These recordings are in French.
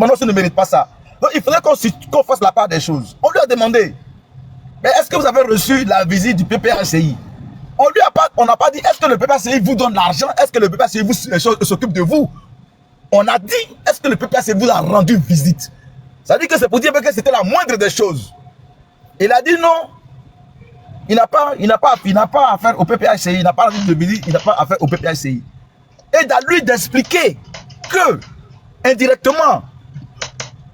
recommandation ne mérite pas ça. Donc, il faudrait qu'on fasse la part des choses. On lui a demandé, mais est-ce que vous avez reçu la visite du PPACI? On n'a pas dit, est-ce que le PPACI vous donne l'argent? Est-ce que le PPACI s'occupe de vous? On a dit, est-ce que le PPACI vous a rendu visite? Ça veut dire que c'est pour dire que c'était la moindre des choses. Il a dit non. Il n'a pas affaire au PPACI, il n'a pas rendu de visite, il n'a pas affaire au PPACI. Et à lui d'expliquer que, indirectement,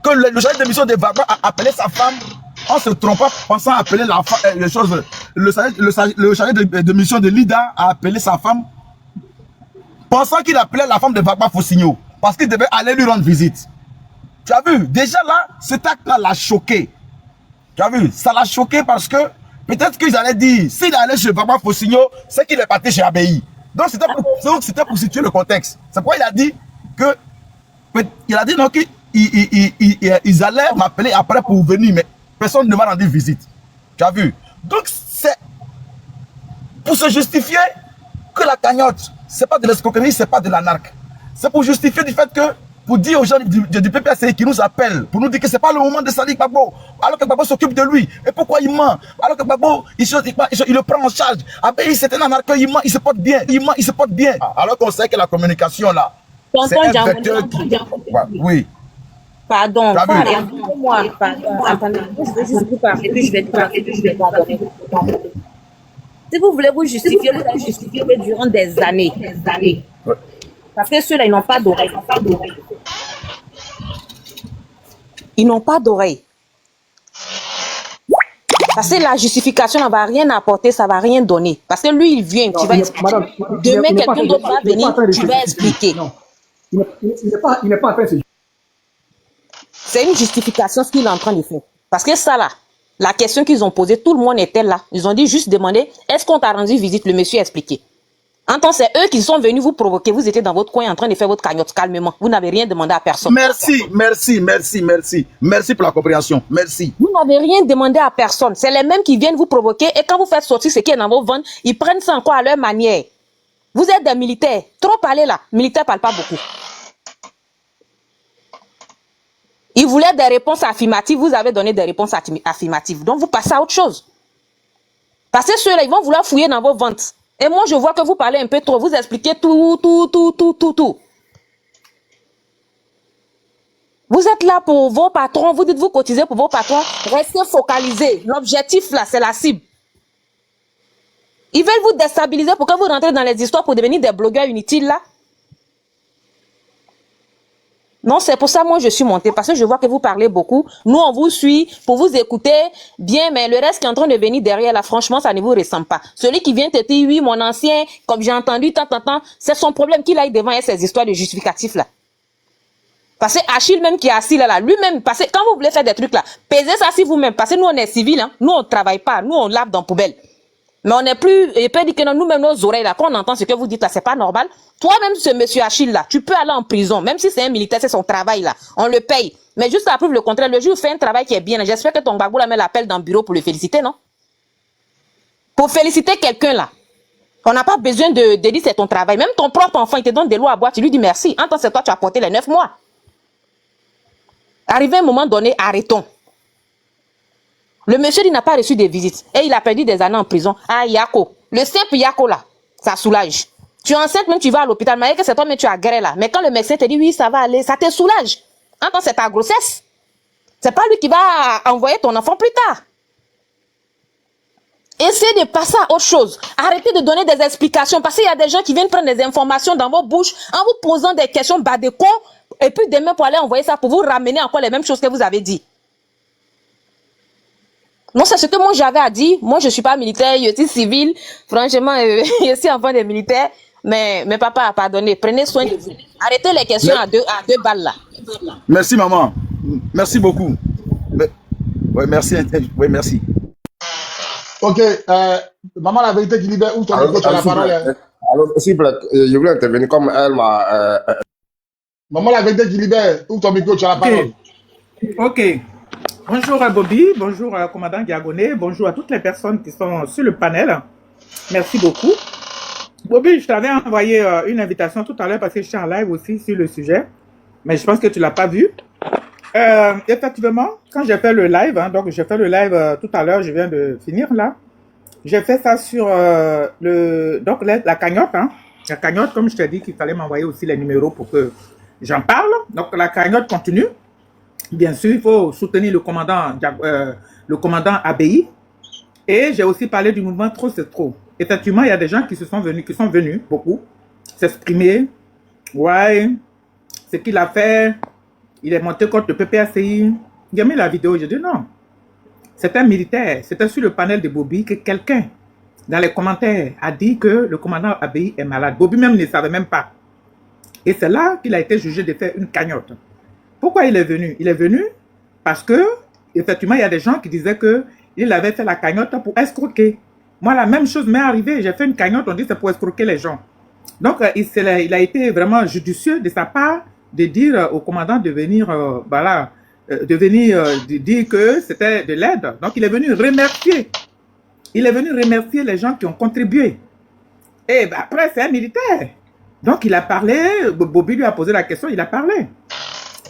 que le chargé de mission de Vagba a appelé sa femme en se trompant, pensant appeler la femme, le chargé de mission de Lida a appelé sa femme, pensant qu'il appelait la femme de Vagba Fosigno, parce qu'il devait aller lui rendre visite. Tu as vu, déjà là, cet acte-là l'a choqué. Tu as vu, ça l'a choqué parce que peut-être qu'ils allaient dire, s'il allait chez Vagba Fosigno, c'est qu'il est parti chez ABI. Donc c'était pour situer le contexte. C'est pourquoi il a dit que, il a dit non, qu'ils allaient m'appeler après pour venir, mais personne ne m'a rendu visite. Tu as vu? Donc c'est pour se justifier que la cagnotte, c'est pas de l'escroquerie, c'est pas de la narque. C'est pour justifier du fait que, pour dire aux gens du PPACI qui nous appellent, pour nous dire que c'est pas le moment de salir Gbagbo, alors que Gbagbo s'occupe de lui. Et pourquoi il ment? Alors que Gbagbo, il le prend en charge. Après, c'est un anarque, il ment, il se porte bien. Il ment, il se porte bien. Alors qu'on sait que la communication là, c'est un vecteur qui... Oui. Pardon, moi, pardon, attendez, je vais juste vous parler, puis je vais pardonner. Si vous voulez vous justifier, vous allez justifier durant des années. Ouais. Parce que ceux-là, ils n'ont pas d'oreilles. Ils n'ont pas d'oreilles. Parce que la justification ne va rien apporter, ça ne va rien donner. Parce que lui, il vient, tu vas expliquer. Demain, quelqu'un d'autre va venir, tu vas expliquer. Non, il n'est pas en train de se... C'est une justification ce qu'il est en train de faire. Parce que ça là, la question qu'ils ont posée, tout le monde était là. Ils ont dit juste demander, est-ce qu'on t'a rendu visite? Le monsieur a expliqué. En tant que c'est eux qui sont venus vous provoquer. Vous étiez dans votre coin en train de faire votre cagnotte calmement. Vous n'avez rien demandé à personne. Merci pour la compréhension. Merci. Vous n'avez rien demandé à personne. C'est les mêmes qui viennent vous provoquer. Et quand vous faites sortir ce qui est dans vos ventres, ils prennent ça encore à leur manière. Vous êtes des militaires. Trop parler là. Militaires ne parlent pas beaucoup. Ils voulaient des réponses affirmatives. Vous avez donné des réponses affirmatives. Donc vous passez à autre chose. Parce que ceux-là, ils vont vouloir fouiller dans vos ventres. Et moi, je vois que vous parlez un peu trop. Vous expliquez tout. Vous êtes là pour vos patrons. Vous dites vous cotisez pour vos patrons. Restez focalisés. L'objectif, là, c'est la cible. Ils veulent vous déstabiliser pour que vous rentrez dans les histoires pour devenir des blogueurs inutiles, là. Non, c'est pour ça, moi, je suis montée. Parce que je vois que vous parlez beaucoup. Nous, on vous suit pour vous écouter bien. Mais le reste qui est en train de venir derrière, là, franchement, ça ne vous ressemble pas. Celui qui vient te dire, oui, mon ancien, comme j'ai entendu, c'est son problème qu'il aille devant ces histoires de justificatifs, là. Parce que Achille, même qui est assis là, lui-même, parce que quand vous voulez faire des trucs, là, pesez ça si vous-même. Parce que nous, on est civils, hein. Nous, on ne travaille pas. Nous, on lave dans la poubelle. Mais on n'est plus, et peut dire que nous-mêmes, nos oreilles, là, quand on entend ce que vous dites, là, c'est pas normal. Toi-même, ce monsieur Achille, là, tu peux aller en prison, même si c'est un militaire, c'est son travail, là. On le paye. Mais juste à prouver le contraire, le jour où il fait un travail qui est bien, j'espère que ton Gbagbo, là, met l'appel dans le bureau pour le féliciter, non? Pour féliciter quelqu'un, là. On n'a pas besoin de dire c'est ton travail. Même ton propre enfant, il te donne des lois à boire, tu lui dis merci. En tant que c'est toi, tu as porté les 9 mois. Arrivé à un moment donné, arrêtons. Le monsieur, il n'a pas reçu des visites. Et il a perdu des années en prison. Ah, Yako. Le simple Yako, là, ça soulage. Tu es enceinte, même tu vas à l'hôpital, mais que c'est toi, mais tu as gré, là. Mais quand le médecin te dit, oui, ça va aller, ça te soulage. En tant que c'est ta grossesse. C'est pas lui qui va envoyer ton enfant plus tard. Essayez de passer à autre chose. Arrêtez de donner des explications. Parce qu'il y a des gens qui viennent prendre des informations dans vos bouches en vous posant des questions bas de con. Et puis demain, pour aller envoyer ça, pour vous ramener encore les mêmes choses que vous avez dit. Non, c'est ce que moi j'avais à dire. Moi, je suis pas militaire, je suis civil. Franchement, je suis enfant des militaires. Mais papa a pardonné. Prenez soin de vous. Arrêtez les questions à deux balles là. Merci, maman. Merci beaucoup. Oui, merci. Oui, merci. Ok, maman, la vérité qui libère, où tu as la parole? Alors, s'il vous plaît, je voulais intervenir comme elle m'a... Maman, la vérité qui libère, où ton micro, tu as la parole? Ok. Bonjour à Bobby, bonjour à commandant Diagoné, bonjour à toutes les personnes qui sont sur le panel. Merci beaucoup. Bobby, je t'avais envoyé une invitation tout à l'heure parce que je suis en live aussi sur le sujet, mais je pense que tu ne l'as pas vu. Effectivement, quand j'ai fait le live, hein, donc j'ai fait le live tout à l'heure, je viens de finir là. J'ai fait ça sur donc la cagnotte, hein. La cagnotte, comme je t'ai dit qu'il fallait m'envoyer aussi les numéros pour que j'en parle. Donc la cagnotte continue. Bien sûr, il faut soutenir le commandant ABI. Et j'ai aussi parlé du mouvement Trop c'est trop. Effectivement, il y a des gens qui sont venus, beaucoup, s'exprimer. Ouais, ce qu'il a fait, il est monté contre le PPACI. Il a mis la vidéo, j'ai dit non. C'est un militaire. C'était sur le panel de Bobby que quelqu'un, dans les commentaires, a dit que le commandant ABI est malade. Bobby même ne savait même pas. Et c'est là qu'il a été jugé de faire une cagnotte. Pourquoi il est venu? Il est venu parce que, effectivement, il y a des gens qui disaient qu'il avait fait la cagnotte pour escroquer. Moi, la même chose m'est arrivée. J'ai fait une cagnotte, on dit que c'est pour escroquer les gens. Donc, il a été vraiment judicieux de sa part de dire au commandant de venir, dire que c'était de l'aide. Donc, il est venu remercier. Il est venu remercier les gens qui ont contribué. Et après, c'est un militaire. Donc, il a parlé. Bobby lui a posé la question, il a parlé.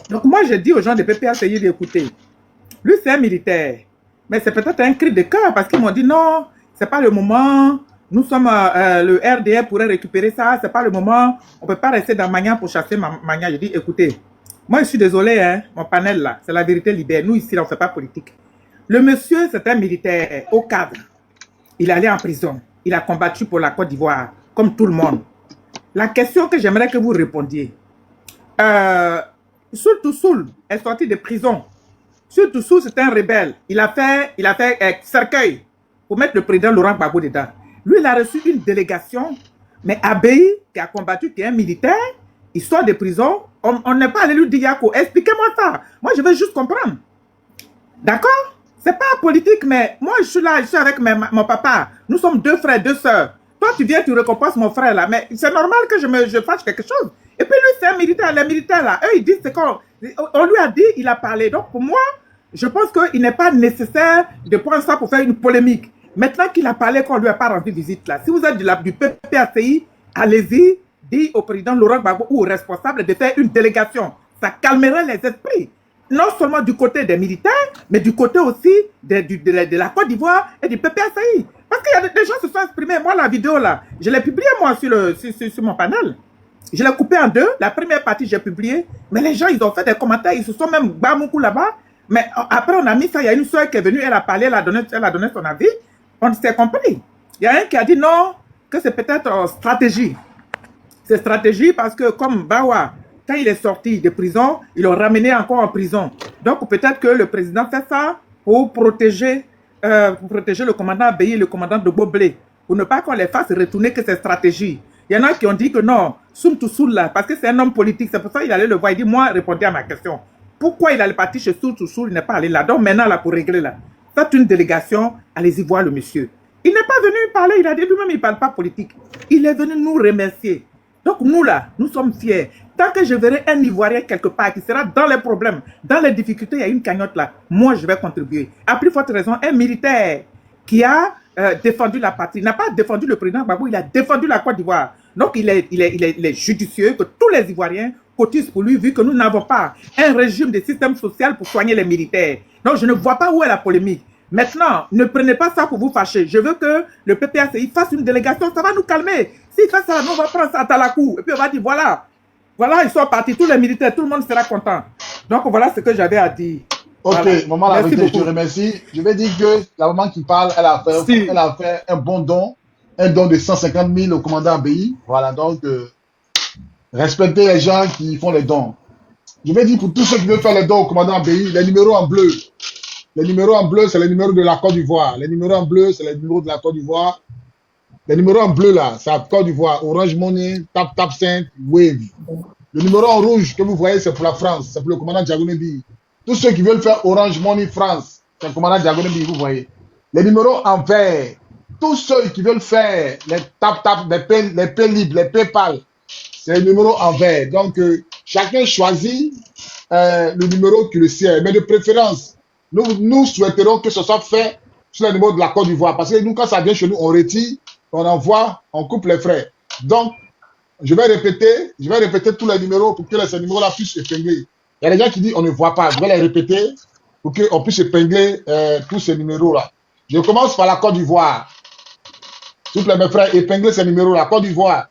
Donc, moi, j'ai dit aux gens de PPACI d'écouter. Lui, c'est un militaire. Mais c'est peut-être un cri de cœur parce qu'ils m'ont dit non, c'est pas le moment. Nous sommes, le RDR pourrait récupérer ça, c'est pas le moment. On peut pas rester dans Magnan pour chasser Magnan. Je dis, écoutez, moi, je suis désolé, hein, mon panel là, c'est la vérité libère. Nous, ici, là, on fait pas politique. Le monsieur, c'est un militaire au cadre. Il est allé en prison. Il a combattu pour la Côte d'Ivoire, comme tout le monde. La question que j'aimerais que vous répondiez, Soul Toussoul est sorti de prison. Soul Toussoul, c'est un rebelle. Il a fait cercueil pour mettre le président Laurent Gbagbo dedans. Lui, il a reçu une délégation, mais Abeyi, qui a combattu, qui est un militaire, il sort de prison. On n'est pas allé lui dire, Yako, expliquez-moi ça. Moi, je veux juste comprendre. D'accord? C'est pas politique, mais moi, je suis là, je suis avec mon papa. Nous sommes deux frères, deux sœurs. Toi, tu viens, tu récompenses mon frère là, mais c'est normal que je fasse quelque chose. Et puis lui, c'est un militaire. Les militaires là, eux, ils disent c'est qu'on lui a dit, il a parlé. Donc pour moi, je pense qu'il n'est pas nécessaire de prendre ça pour faire une polémique. Maintenant qu'il a parlé, qu'on lui a pas rendu visite là. Si vous êtes du PPACI, allez-y, dites au président Laurent Gbagbo ou au responsable de faire une délégation. Ça calmerait les esprits. Non seulement du côté des militaires, mais du côté aussi de la Côte d'Ivoire et du PPACI. Parce qu'il y a des gens qui se sont exprimés. Moi, la vidéo là, je l'ai publiée moi sur mon panel. Je l'ai coupée en deux. La première partie, j'ai publié. Mais les gens, ils ont fait des commentaires. Ils se sont même bamoukou là-bas. Mais après, on a mis ça. Il y a une soeur qui est venue. Elle a parlé. Elle a donné son avis. On s'est compris. Il y a un qui a dit non, que c'est peut-être stratégie. C'est stratégie parce que comme Bawa, quand il est sorti de prison, ils l'ont ramené encore en prison. Donc peut-être que le président fait ça pour protéger le commandant Abeyi et le commandant de Boblé. Pour ne pas qu'on les fasse retourner que c'est stratégie. Il y en a qui ont dit que non, Soum Toussoul là, parce que c'est un homme politique, c'est pour ça qu'il allait le voir. Il dit, moi, répondez à ma question. Pourquoi il allait partir chez Soum Toussoul, il n'est pas allé là. Donc maintenant, là, pour régler là, faites une délégation, allez-y voir le monsieur. Il n'est pas venu parler, il a dit lui-même, il ne parle pas politique. Il est venu nous remercier. Donc nous là, nous sommes fiers. Tant que je verrai un Ivoirien quelque part qui sera dans les problèmes, dans les difficultés, il y a une cagnotte là, moi je vais contribuer. À plus forte raison, un militaire qui a défendu la patrie, n'a pas défendu le président Gbagbo, il a défendu la Côte d'Ivoire. Donc il est judicieux que tous les Ivoiriens cotisent pour lui, vu que nous n'avons pas un régime de système social pour soigner les militaires. Donc je ne vois pas où est la polémique. Maintenant, ne prenez pas ça pour vous fâcher. Je veux que le PPACI fasse une délégation, ça va nous calmer. S'il fait ça, nous on va prendre ça à la cour. Et puis on va dire, voilà, ils sont partis, tous les militaires, tout le monde sera content. Donc voilà ce que j'avais à dire. Ok, voilà. maman la vérité, je te remercie. Je vais dire que la maman qui parle, elle a fait un bon don, un don de 150 000 au commandant Abeyi. Voilà, donc respectez les gens qui font les dons. Je vais dire pour tous ceux qui veulent faire les dons au commandant Abeyi, les numéros en bleu. Les numéros en bleu, c'est les numéros de la Côte d'Ivoire. Les numéros en bleu, c'est les numéros de la Côte d'Ivoire. Les numéros en bleu, là, c'est la Côte d'Ivoire. Orange Money, Tap 5, Wave. Le numéro en rouge que vous voyez, c'est pour la France. C'est pour le commandant Diagonébi. Tous ceux qui veulent faire Orange Money France, c'est le commandant Diagonébi, vous voyez. Les numéros en vert, tous ceux qui veulent faire les Tap, les Pay libres, les PayPal, c'est les numéros en vert. Donc, chacun choisit le numéro qui le sert. Mais de préférence, nous souhaiterons que ce soit fait sur le numéro de la Côte d'Ivoire. Parce que nous, quand ça vient chez nous, on retire, on envoie, on coupe les frais. Donc, je vais répéter tous les numéros pour que ces numéros-là puissent épingler. Il y a des gens qui disent on ne voit pas. Je vais les répéter pour qu'on puisse épingler tous ces numéros-là. Je commence par la Côte d'Ivoire. S'il vous plaît, mes frères, épinglez ces numéros-là. Côte d'Ivoire,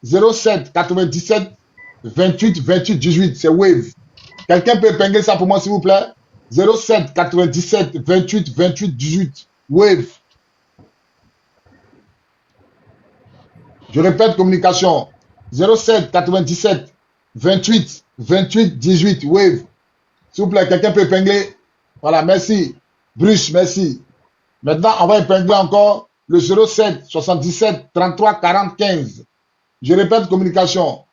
07 97 28 28 18. C'est Wave. Quelqu'un peut épingler ça pour moi, s'il vous plaît? 07 97 28 28 18. Wave. Je répète, communication. 07 97 28 28 18. Wave. S'il vous plaît, quelqu'un peut épingler? Voilà, merci. Bruce, merci. Maintenant, on va épingler encore le 07 77 33 40 15. Je répète, communication.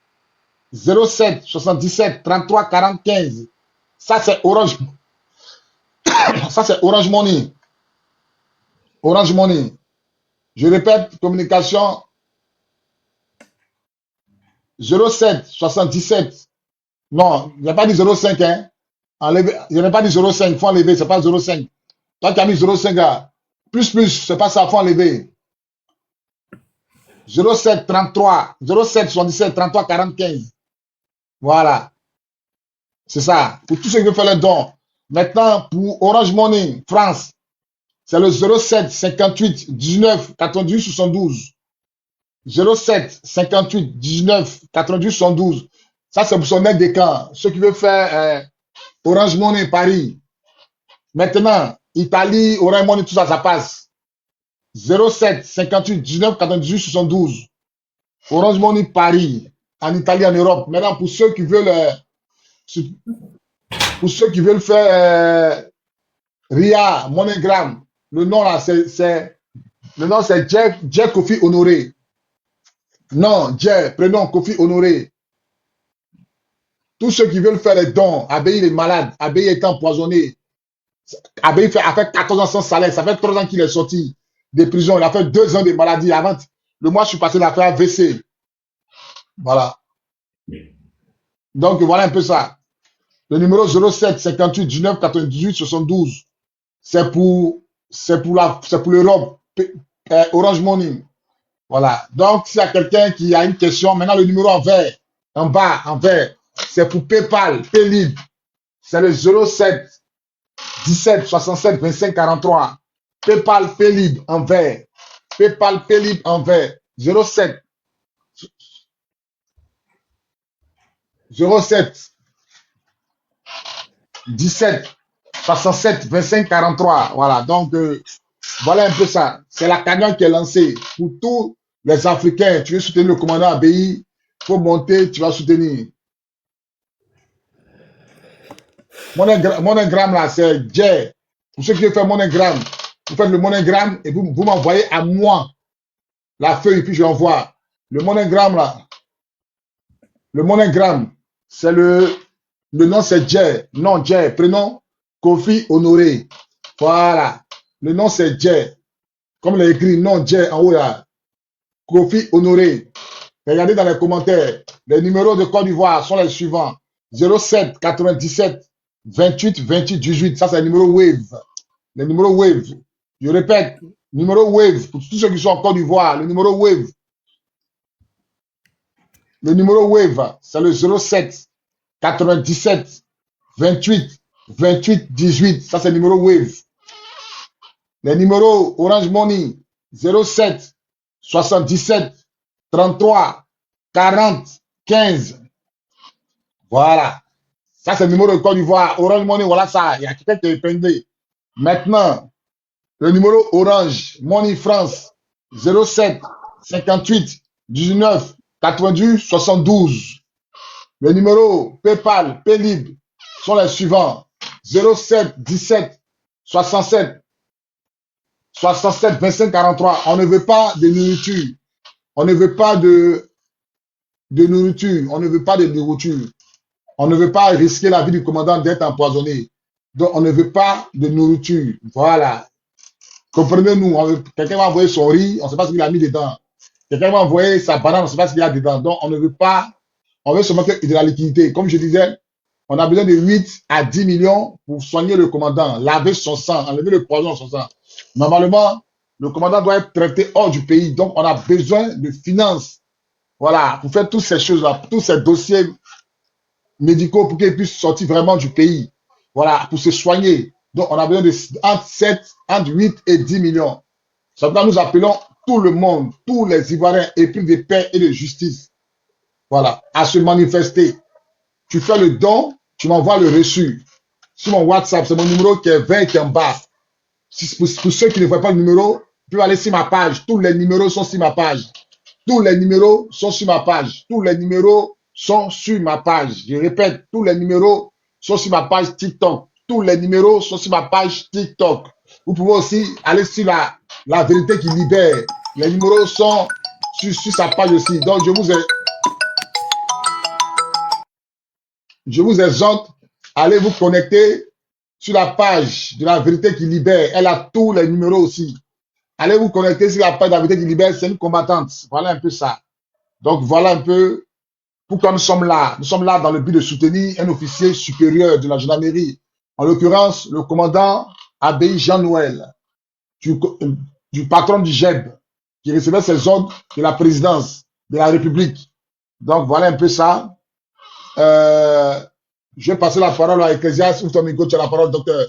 07 77 33 40 15. Ça, c'est Orange. Ça, c'est Orange Money. Orange Money. Je répète, communication. 07 77. Non, il n'y a pas dit 05, hein. Enlever, il n'y a pas dit 05, il faut enlever, c'est pas 05. Toi qui as mis 05, gars. Plus, c'est pas ça, il faut enlever. 07 33, 07 77 33 40 15. Voilà. C'est ça. Pour tous ceux qui veulent faire les dons. Maintenant, pour Orange Money, France, c'est le 07 58 19 98 72. 07 58 19 98 72. Ça, c'est pour son aide des camps. Ceux qui veulent faire Orange Money Paris. Maintenant, Italie, Orange Money, tout ça, ça passe. 07 58 19 98 72. Orange Money Paris, en Italie, en Europe. Maintenant, pour ceux qui veulent faire RIA, MoneyGram, le nom là, c'est Jack Kofi Honoré. Non, Jack, prénom Kofi Honoré. Tous ceux qui veulent faire les dons, Abbaye est malade, Abbaye est empoisonné. Abbaye a fait 14 ans sans salaire, ça fait 3 ans qu'il est sorti de prison, il a fait 2 ans de maladie. Avant, le mois, je suis passé, il a fait AVC. Voilà. Donc, voilà un peu ça. Le numéro 07 58 19 98 72, c'est pour l'Europe, Orange Money. Voilà. Donc, s'il y a quelqu'un qui a une question, maintenant le numéro en vert, en bas, en vert, c'est pour PayPal, Paylib. C'est le 07 17 67 25 43. PayPal, Paylib en vert. PayPal, Paylib en vert. 07 17 67 25 43. Voilà. Donc, voilà un peu ça. C'est la cagnotte qui est lancée pour tous les Africains. Tu veux soutenir le commandant Abbaye, il faut monter, tu vas soutenir. MoneyGram là, c'est J. Pour ceux qui veulent faire MoneyGram, vous faites le MoneyGram et vous m'envoyez à moi la feuille et puis je l'envoie. Le MoneyGram là, le MoneyGram, c'est le nom c'est J. Non, J. Prénom Kofi Honoré. Voilà. Le nom c'est J. Comme il est écrit, non J en haut là. Kofi Honoré. Regardez dans les commentaires. Les numéros de Côte d'Ivoire sont les suivants. 07 97 28 28 18. Ça, c'est le numéro Wave. Le numéro Wave. Je répète, numéro Wave. Pour tous ceux qui sont en Côte d'Ivoire, le numéro Wave. Le numéro Wave, c'est le 07 97 28 28 18. Ça, c'est le numéro Wave. Les numéros Orange Money, 07 77 33 40 15. Voilà. Ça, c'est le numéro de Côte d'Ivoire. Orange Money, voilà ça. Il y a quelqu'un qui est épinglé. Maintenant, le numéro Orange Money France, 07 58 19 98 72. Le numéro PayPal, Paylib sont les suivants. 07 17 67 67 25 43. On ne veut pas de nourriture. On ne veut pas de nourriture. On ne veut pas de nourriture. On ne veut pas risquer la vie du commandant d'être empoisonné. Donc, on ne veut pas de nourriture. Voilà. Comprenez-nous. Quelqu'un va envoyer son riz, on ne sait pas ce qu'il a mis dedans. Quelqu'un va envoyer sa banane, on ne sait pas ce qu'il y a dedans. Donc, on ne veut pas, on veut seulement de la liquidité. Comme je disais, on a besoin de 8 à 10 millions pour soigner le commandant, laver son sang, enlever le poison dans son sang. Normalement, le commandant doit être traité hors du pays. Donc, on a besoin de finances. Voilà, pour faire toutes ces choses-là, tous ces dossiers médicaux pour qu'ils puissent sortir vraiment du pays. Voilà, pour se soigner. Donc, on a besoin de entre 8 et 10 millions. Cependant, nous appelons tout le monde, tous les Ivoiriens épris de paix et de justice, voilà, à se manifester. Tu fais le don, tu m'envoies le reçu. Sur mon WhatsApp, c'est mon numéro qui est 20 qui est en bas. Pour ceux qui ne voient pas le numéro, vous pouvez aller sur ma page. Tous les numéros sont sur ma page. Tous les numéros sont sur ma page. Tous les numéros sont sur ma page. Je répète, tous les numéros sont sur ma page TikTok. Tous les numéros sont sur ma page TikTok. Vous pouvez aussi aller sur la vérité qui libère. Les numéros sont sur sa page aussi. Donc, je vous exhorte à aller vous connecter sur la page de la vérité qui libère. Elle a tous les numéros aussi. Allez vous connecter sur la page de la vérité qui libère. C'est une combattante. Voilà un peu ça. Donc, voilà un peu pourquoi nous sommes là. Nous sommes là dans le but de soutenir un officier supérieur de la gendarmerie. En l'occurrence, le commandant Abbaye Jean-Noël, du patron du GEB, qui recevait ses ordres de la présidence de la République. Donc, voilà un peu ça. Je vais passer la parole à Ecclésias. Tu as la parole, docteur.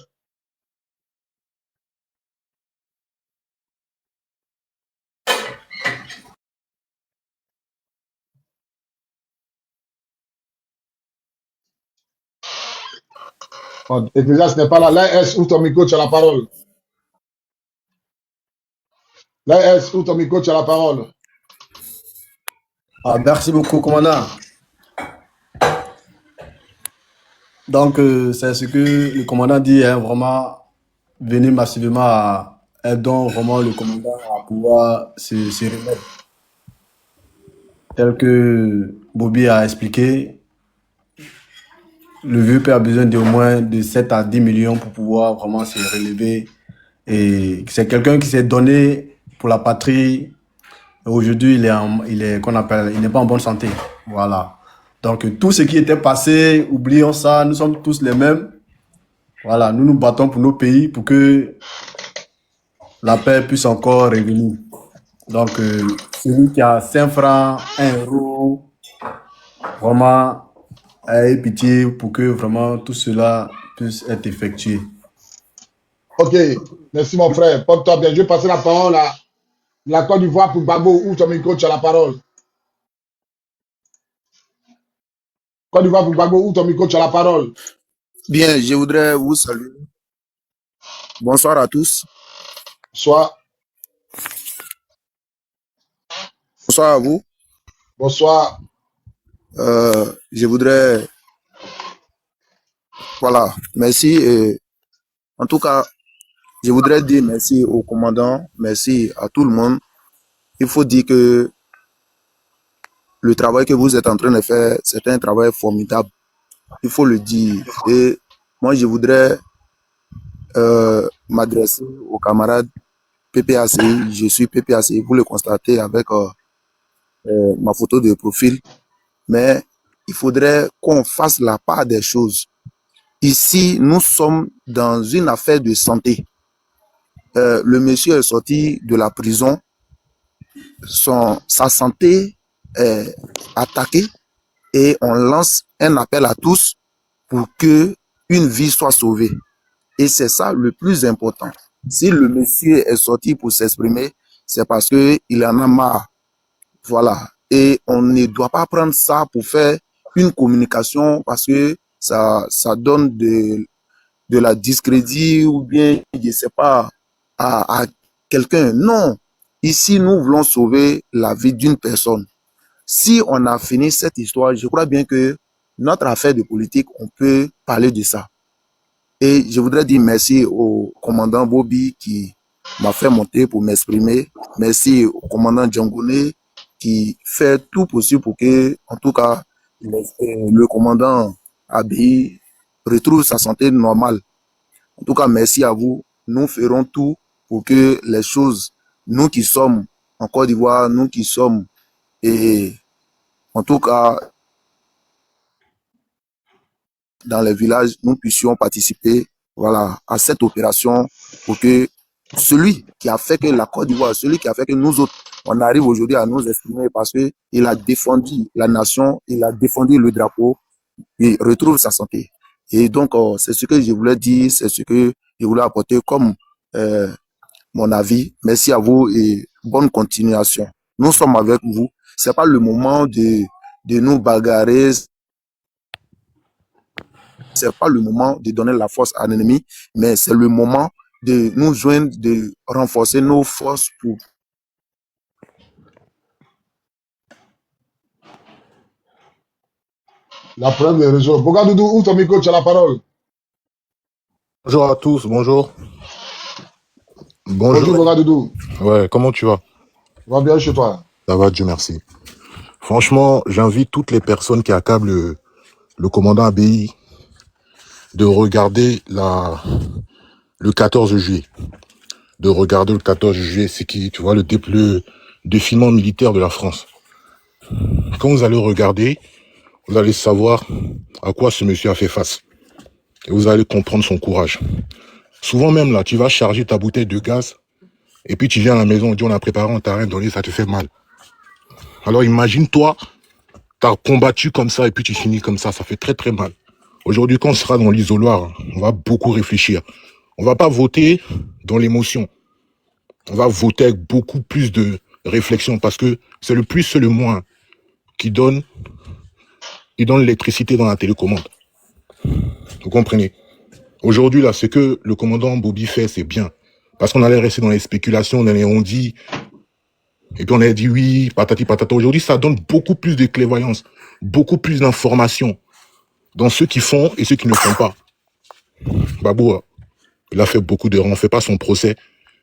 Ecclésias n'est pas là. Là, ouvre ton micro, tu as la parole. Là, ouvre ton micro, tu as la parole. Ah, merci beaucoup, commandant. Donc, c'est ce que le commandant dit, hein, vraiment, venir massivement à aidant vraiment le commandant à pouvoir se remettre. Tel que Bobby a expliqué, le vieux père a besoin d'au moins de 7 à 10 millions pour pouvoir vraiment se relever. Et c'est quelqu'un qui s'est donné pour la patrie. Aujourd'hui, il n'est pas en bonne santé. Voilà. Donc, tout ce qui était passé, oublions ça, nous sommes tous les mêmes. Voilà, nous nous battons pour nos pays, pour que la paix puisse encore revenir. Donc, celui qui a 5 francs, 1 euro, vraiment, ayez pitié pour que vraiment tout cela puisse être effectué. Ok, merci mon frère. Porte-toi bien. Je vais passer la parole à la Côte d'Ivoire pour Babo. Ouvre ton micro, tu as la parole. Côte d'Ivoire pour Babo, ouvre ton micro, tu as la parole. Bien, je voudrais vous saluer. Bonsoir à tous. Bonsoir. Bonsoir à vous. Bonsoir. Je voudrais... Voilà, merci. En tout cas, je voudrais dire merci au commandant, merci à tout le monde. Il faut dire que le travail que vous êtes en train de faire, c'est un travail formidable. Il faut le dire. Et moi, je voudrais m'adresser aux camarades PPACI. Je suis PPACI, vous le constatez avec ma photo de profil. Mais il faudrait qu'on fasse la part des choses. Ici, nous sommes dans une affaire de santé. Le monsieur est sorti de la prison. Sa santé est attaquée et on lance un appel à tous pour que une vie soit sauvée. Et c'est ça le plus important. Si le monsieur est sorti pour s'exprimer, c'est parce que il en a marre. Voilà. Et on ne doit pas prendre ça pour faire une communication parce que ça donne de la discrédit ou bien, je sais pas, à quelqu'un. Non. Ici, nous voulons sauver la vie d'une personne. Si on a fini cette histoire, je crois bien que notre affaire de politique, on peut parler de ça. Et je voudrais dire merci au commandant Bobby qui m'a fait monter pour m'exprimer. Merci au commandant Djangoné qui fait tout possible pour que, en tout cas, le commandant Abbaye retrouve sa santé normale. En tout cas, merci à vous. Nous ferons tout pour que les choses, nous qui sommes en Côte d'Ivoire, nous qui sommes, et en tout cas, dans les villages, nous puissions participer, voilà, à cette opération pour que celui qui a fait que la Côte d'Ivoire, celui qui a fait que nous autres, on arrive aujourd'hui à nous exprimer parce que il a défendu la nation, il a défendu le drapeau. et retrouve sa santé. Et donc, c'est ce que je voulais dire, c'est ce que je voulais apporter comme mon avis. Merci à vous et bonne continuation. Nous sommes avec vous. C'est pas le moment de nous bagarrer. C'est pas le moment de donner la force à l'ennemi, mais c'est le moment de nous joindre, de renforcer nos forces pour La preuve des réseaux. Bogadoudou, ouvre ton micro, tu as la parole. Bonjour à tous, bonjour. Bonjour Bonjour. Bogadoudou. Ouais, comment tu vas? Va bien chez toi. Ça va, Dieu merci. Franchement, j'invite toutes les personnes qui accablent le commandant ABI de regarder le 14 juillet. De regarder le 14 juillet, c'est qui, tu vois, le défilement militaire de la France. Quand vous allez regarder, vous allez savoir à quoi ce monsieur a fait face. Et vous allez comprendre son courage. Souvent même là, tu vas charger ta bouteille de gaz et puis tu viens à la maison, on dit on a préparé, on t'a rien donné, ça te fait mal. Alors imagine-toi, tu as combattu comme ça et puis tu finis comme ça fait très très mal. Aujourd'hui, quand on sera dans l'isoloir, on va beaucoup réfléchir. On va pas voter dans l'émotion. On va voter avec beaucoup plus de réflexion parce que c'est le plus, c'est le moins qui donne l'électricité dans la télécommande. Vous comprenez? Aujourd'hui, là, ce que le commandant Bobby fait, c'est bien. Parce qu'on allait rester dans les spéculations, on dit, et puis on a dit oui, patati patata. Aujourd'hui, ça donne beaucoup plus de clairvoyance, beaucoup plus d'informations dans ceux qui font et ceux qui ne font pas. Babou, il a fait beaucoup d'erreurs, on ne fait pas son procès,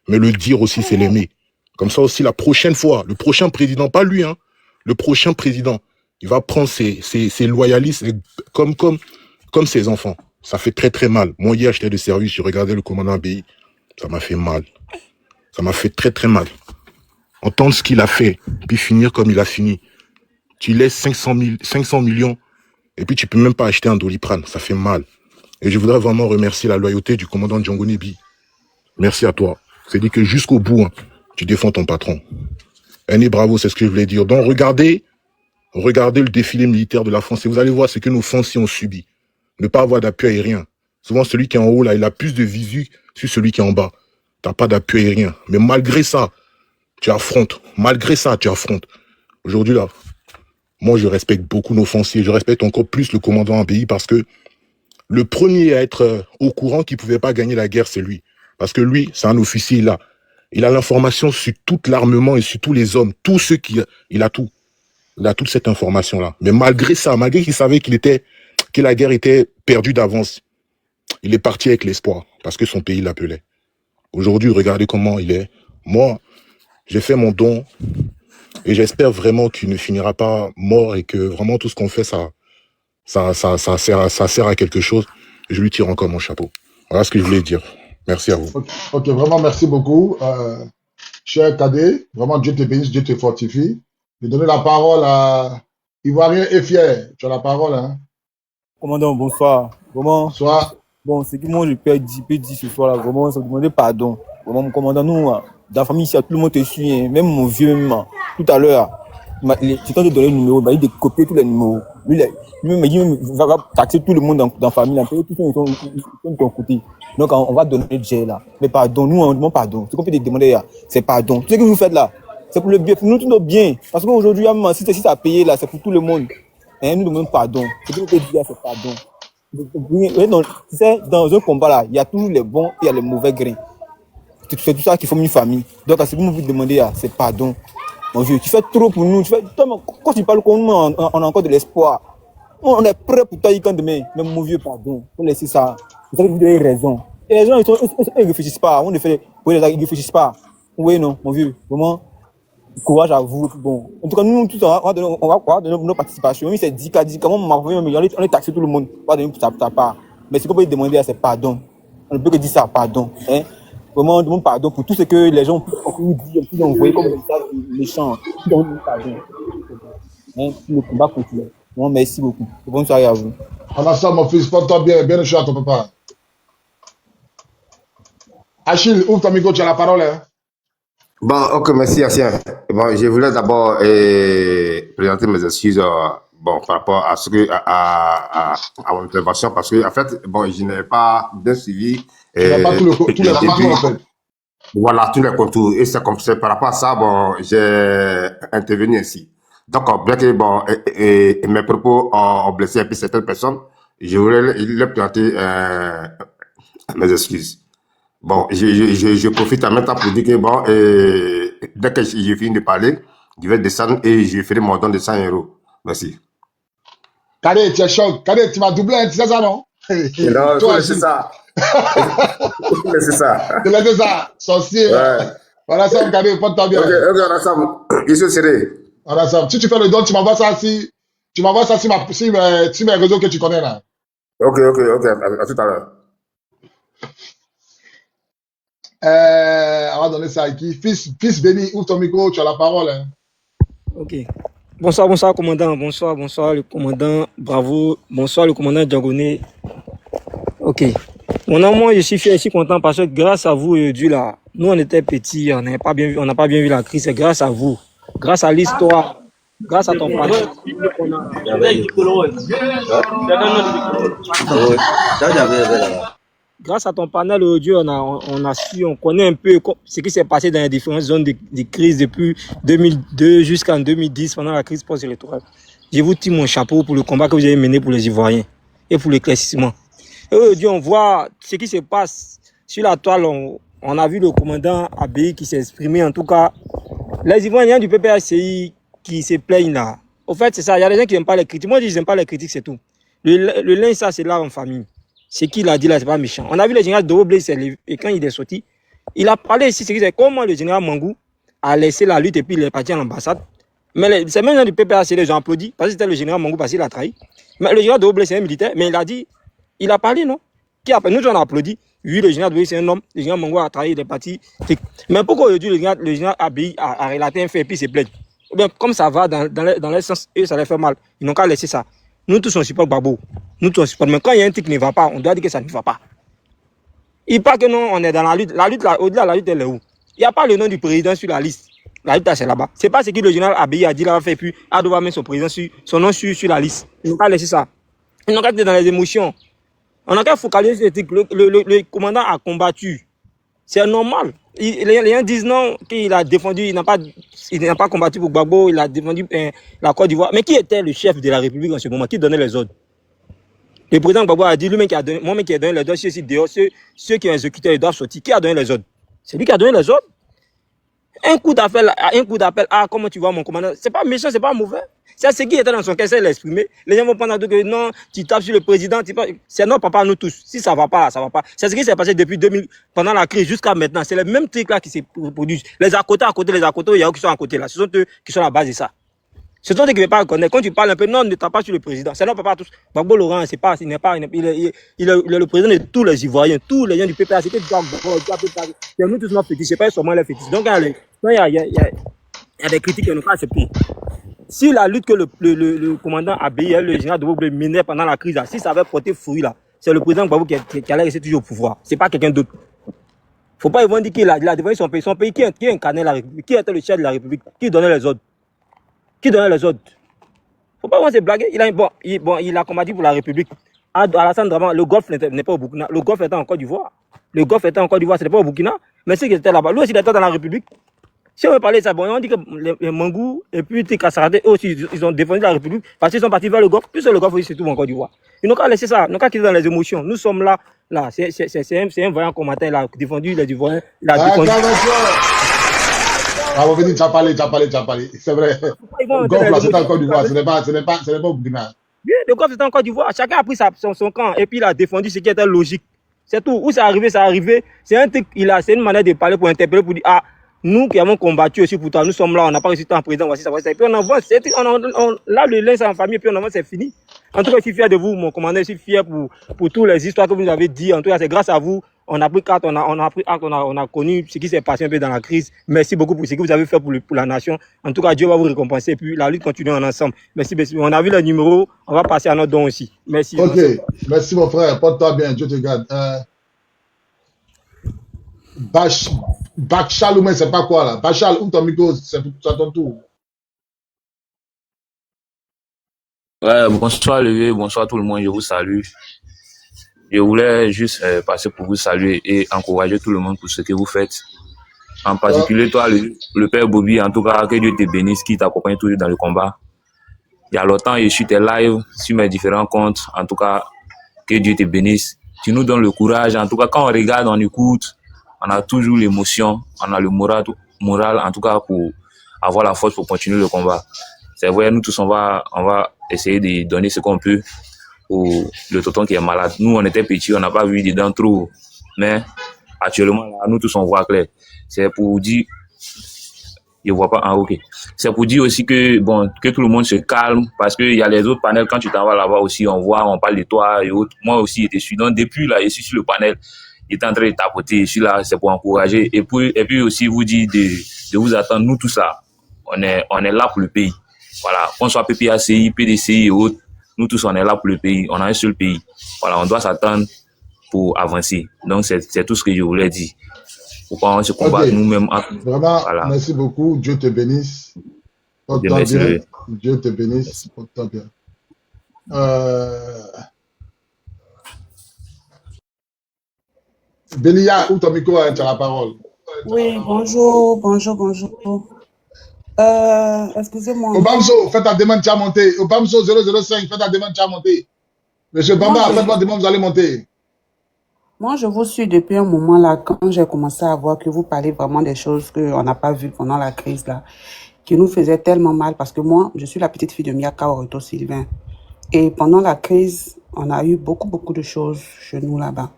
mais le dire aussi, c'est l'aimer. Comme ça aussi, la prochaine fois, le prochain président, pas lui, hein, le prochain président, il va prendre ses loyalistes comme ses enfants. Ça fait très très mal. Moi, hier, j'étais de service, je regardais le commandant ABI, ça m'a fait mal. Ça m'a fait très très mal. Entendre ce qu'il a fait, puis finir comme il a fini. Tu laisses 500 millions, et puis tu peux même pas acheter un Doliprane. Ça fait mal. Et je voudrais vraiment remercier la loyauté du commandant Django Nebi. Merci à toi. C'est dit que jusqu'au bout, hein, tu défends ton patron. Et bravo, c'est ce que je voulais dire. Donc regardez le défilé militaire de la France et vous allez voir ce que nos Français ont subi. Ne pas avoir d'appui aérien. Souvent, celui qui est en haut, là, il a plus de visu sur celui qui est en bas. T'as pas d'appui aérien. Mais malgré ça, tu affrontes. Malgré ça, tu affrontes. Aujourd'hui, là, moi, je respecte beaucoup nos Français. Je respecte encore plus le commandant ABI parce que le premier à être au courant qu'il pouvait pas gagner la guerre, c'est lui. Parce que lui, c'est un officier, il a l'information sur tout l'armement et sur tous les hommes, tous ceux il a tout. Il a toute cette information-là. Mais malgré ça, malgré qu'il savait que la guerre était perdue d'avance, il est parti avec l'espoir parce que son pays l'appelait. Aujourd'hui, regardez comment il est. Moi, j'ai fait mon don et j'espère vraiment qu'il ne finira pas mort et que vraiment tout ce qu'on fait, ça sert à quelque chose. Je lui tire encore mon chapeau. Voilà ce que je voulais dire. Merci à vous. Ok, vraiment merci beaucoup. Cher Cadet, vraiment Dieu te bénisse, Dieu te fortifie. Je vais donner la parole à Ivoirien et Fier. Tu as la parole, hein? Commandant, bonsoir. Vraiment, Bonsoir. bon, ce que moi je peux dire ce soir là, vraiment, c'est demander pardon. Vraiment, mon commandant, nous, dans la famille ici, tout le monde te suit, hein. Même mon vieux, même, tout à l'heure, j'ai tenté de donner le numéro, il m'a dit de copier tous les numéros. Lui m'a dit, il va taxer tout le monde dans la famille, tous ils sont de ton côté. Donc, on va donner le jet là. Mais pardon, nous, on demande pardon. Ce qu'on peut te demander là, c'est pardon. Tout ce que vous faites là, c'est pour le bien, pour nous, tout notre bien. Parce qu'aujourd'hui, si ça a payé là, c'est pour tout le monde. Et nous demandons pardon. Ce que nous peut dire, c'est pardon. Tu sais, dans un combat là, il y a toujours les bons et il y a les mauvais grains. C'est tout ça qui forme une famille. Donc, ce que vous demandez, c'est pardon. Mon Dieu, tu fais trop pour nous. Quand tu parles comme nous, on a encore de l'espoir. On est prêt pour toi quand demain. Mais mon vieux, pardon. Faut laisser ça. Vous avez raison. Et les gens, ils réfléchissent pas. Ils réfléchissent pas. Oui, non, mon vieux. Vraiment, courage à vous. Bon. En tout cas, nous, tous, on va donner notre participation. Même si c'est 10 comment on est taxé tout le monde. On va donner pour ta part. Mais ce qu'on peut demander, c'est pardon. On ne peut que dire ça, pardon. Hein? Vraiment, on demande pardon pour tout ce que les gens ont dit, ont envoyé comme message méchant. On demande pardon. Hein? Le combat continue. Bon, merci beaucoup. Bonne soirée à vous. On ça, mon fils. Porte-toi bien. Bien le choix à ton papa. Achille, ouvre ton micro, tu as la parole. Hein? Bon, ok, merci, Ancien. Bon, je voulais d'abord présenter mes excuses bon, par rapport à ce que, à mon intervention, parce que, en fait, bon, je n'ai pas bien suivi, Tu n'as pas tous les contours, en fait. voilà, tous les contours. Et c'est par rapport à ça, bon, j'ai intervenu ainsi. Donc, bien que, bon, et mes propos ont blessé un peu certaines personnes, je voulais leur planter, mes excuses. Bon, je profite en même temps pour dire que, bon, dès que j'ai fini de parler, je vais descendre et je ferai mon don de 100 euros. Merci. Cadet, tu es choc. Cadet, tu m'as doublé, hein, tu sais ça, non? Non, Toi, c'est ça. C'est ça. Tu laisses ça, sorcier. Ouais. Voilà ça, Cadet, porte-toi bien. Ok, on a ça. Ils sont serrés. Voilà ça. Si tu fais le don, tu m'envoies ça sur mes réseaux que tu connais là. Ok, à tout à l'heure. On va donner ça à qui? Fils béni, ouvre ton micro, tu as la parole. Hein. Ok. Bonsoir, commandant. Bonsoir, le commandant. Bravo. Bonsoir, le commandant Diagoné. Ok. Moi, je suis fier, je suis content parce que grâce à vous, aujourd'hui, là, nous, on était petits, on n'a pas bien vu la crise. C'est grâce à vous, grâce à l'histoire, grâce à ton panel. Grâce à ton panel aujourd'hui, on a su, on connaît un peu ce qui s'est passé dans les différentes zones de crise depuis 2002 jusqu'en 2010, pendant la crise post-électorale. Je vous tire mon chapeau pour le combat que vous avez mené pour les Ivoiriens et pour l'éclaircissement. Et aujourd'hui, on voit ce qui se passe sur la toile. On a vu le commandant Abéi qui s'est exprimé. En tout cas, les Ivoiriens du PPACI qui se plaignent là. Au fait, c'est ça. Il y a des gens qui n'aiment pas les critiques. Moi, je dis j'aime pas les critiques, c'est tout. Le linge, ça, c'est là en famille. Ce qu'il a dit là, c'est pas méchant. On a vu le général Doblé, et quand il est sorti, il a parlé ici, c'est comment le général Mangou a laissé la lutte et puis il est parti à l'ambassade. Mais ces mêmes gens du PPACI, les gens applaudissent parce que c'était le général Mangou parce qu'il a trahi. Mais le général Doblé, c'est un militaire, mais il a dit. Il a parlé, non? Nous, on a applaudi. Oui, le général Doué, c'est un homme. Le général Mongo a travaillé, il est parti. Mais pourquoi aujourd'hui, le général Abéi a relaté un fait et puis il s'est plaint? Bien, comme ça va dans le sens, eux, ça leur fait mal. Ils n'ont qu'à laisser ça. Nous tous, on supporte Gbagbo. Nous tous, on supporte. Mais quand il y a un truc qui ne va pas, on doit dire que ça ne va pas. Il parle que non, on est dans la lutte. La lutte, au-delà de la lutte, elle est où? Il n'y a pas le nom du président sur la liste. La lutte, c'est là-bas. C'est pas ce que le général Abéi a dit là, fait, puis a devoir mettre son président son nom sur la liste. Ils n'ont qu'à laisser ça. Ils n'ont qu'à être dans les émotions. On a qu'à focaliser sur le truc. Le commandant a combattu. C'est normal. Les gens disent non, qu'il a défendu, il n'a pas combattu pour Gbagbo, il a défendu la Côte d'Ivoire. Mais qui était le chef de la République en ce moment? Qui donnait les ordres? Le président Gbagbo a dit, lui-même qui a donné, moi-même qui a donné les ordres, ceux qui ont exécuté, ils doivent sortir. Qui a donné les ordres? C'est lui qui a donné les ordres. Un coup d'appel, comment tu vois mon commandant? C'est pas méchant, c'est pas mauvais. C'est ce qui était dans son cœur, c'est l'exprimer. Les gens vont prendre que non, tu tapes sur le président. C'est non, papa, nous tous. Si ça va pas, ça va pas. C'est ce qui s'est passé depuis 2000, pendant la crise jusqu'à maintenant. C'est le même truc là qui s'est produit. Les à côté, il y a eux qui sont à côté là. Ce sont eux qui sont à la base de ça. Ce sont eux qui ne veulent pas reconnaître. Quand tu parles un peu, non, ne tape pas sur le président. C'est non, papa, tous. Gbagbo Laurent, il est le président de tous les Ivoiriens, tous les gens du PPA. C'est nous tous nos fétiches. C'est pas seulement les fétiches. Donc, il y a des critiques qui n'ont pas acceptées. Si la lutte que le commandant Abéi et le général Doblé menaient pendant la crise, si ça avait porté fruit là, c'est le président Gbagbo qui allait rester toujours au pouvoir. C'est pas quelqu'un d'autre. Faut pas ils vont dire qu'il a défendu son pays qui incarnait la République, qui était le chef de la République, qui donnait les ordres. Faut pas vraiment se blaguer. Il a combattu pour la République. Alassane Dramane, le Golfe n'est pas au Burkina. Le Golfe était en Côte d'Ivoire. Ce n'est pas au Burkina. Mais ceux qui étaient là-bas, lui aussi il était dans la République. Si on veut parler de ça, bon, on dit que les Mangou et puis Kassarate aussi, ils ont défendu la République parce qu'ils sont partis vers le Golfe. Puis le Golfe aussi, c'est tout en Côte d'Ivoire. Ils n'ont qu'à laisser ça, ils n'ont qu'à quitter dans les émotions. Nous sommes là. C'est un vaillant combattant, il a défendu les Ivoiriens. Il a défendu. Ah, tu as parlé. C'est vrai. Le Golfe, là, c'est en Côte d'Ivoire, ce n'est pas au Burkina. Oui, le Golfe, c'est en Côte d'Ivoire. Chacun a pris son camp et puis il a défendu ce qui était logique. C'est tout. Où c'est arrivé. C'est un truc, c'est une manière de parler pour interpeller, pour dire, ah, nous qui avons combattu aussi pour toi, nous sommes là, on n'a pas réussi en président, voici ça. Et puis on avance, là le lien c'est en famille, et puis on avance, c'est fini. En tout cas, je suis fier de vous, mon commandant, je suis fier pour toutes les histoires que vous nous avez dit. En tout cas, c'est grâce à vous, on a pris carte, on a connu ce qui s'est passé un peu dans la crise. Merci beaucoup pour ce que vous avez fait pour la nation. En tout cas, Dieu va vous récompenser, et puis la lutte continue en ensemble. Merci. On a vu les numéros, on va passer à notre don aussi. Merci. Ok, merci mon frère, porte-toi bien, Dieu te garde. Bachal ou mais c'est pas quoi là. Bachal, ouvre ton micro, c'est à ton tour. Ouais, bonsoir Levé, bonsoir tout le monde, je vous salue. Je voulais juste passer pour vous saluer et encourager tout le monde pour ce que vous faites. En particulier toi, le père Bobby, en tout cas, que Dieu te bénisse, qui t'accompagne toujours dans le combat. Il y a longtemps, je suis tes lives sur mes différents comptes. En tout cas, que Dieu te bénisse. Tu nous donnes le courage. En tout cas, quand on regarde, on écoute, on a toujours l'émotion, on a le moral, en tout cas, pour avoir la force pour continuer le combat. C'est vrai, nous tous, on va essayer de donner ce qu'on peut pour le tonton qui est malade. Nous, on était petits, on n'a pas vu dedans trop. Mais actuellement, là, nous tous, on voit clair. C'est pour dire, je vois pas, ok. C'est pour dire aussi que, bon, que tout le monde se calme, parce qu'il y a les autres panels, quand tu t'en vas là-bas aussi, on voit, on parle de toi et autres. Moi aussi, je suis. Donc, depuis là, je suis sur le panel, il est en train de tapoter, je suis là, c'est pour encourager. Et puis aussi, vous dire de vous attendre, nous tous là, on est là pour le pays. Voilà, qu'on soit PPACI, PDCI et autres, nous tous, on est là pour le pays, on a un seul pays. Voilà, on doit s'attendre pour avancer. Donc, c'est tout ce que je voulais dire. Pourquoi on se combat nous-mêmes. Vraiment, voilà. Merci beaucoup. Dieu te bénisse. Porte-toi bien. Dieu te bénisse. Porte-toi bien. Bélia, ouvre ton micro, tu as la parole. Oui, bonjour. Excusez-moi. Obamso, fais ta demande, tu as monté. Obamso 005, fais ta demande, tu as monté. Monsieur Bamba, faites votre demande, vous allez monter. Moi, je vous suis depuis un moment là, quand j'ai commencé à voir que vous parlez vraiment des choses qu'on n'a pas vues pendant la crise là, qui nous faisaient tellement mal, parce que moi, je suis la petite fille de Miaka Oroto Sylvain. Et pendant la crise, on a eu beaucoup de choses chez nous là-bas.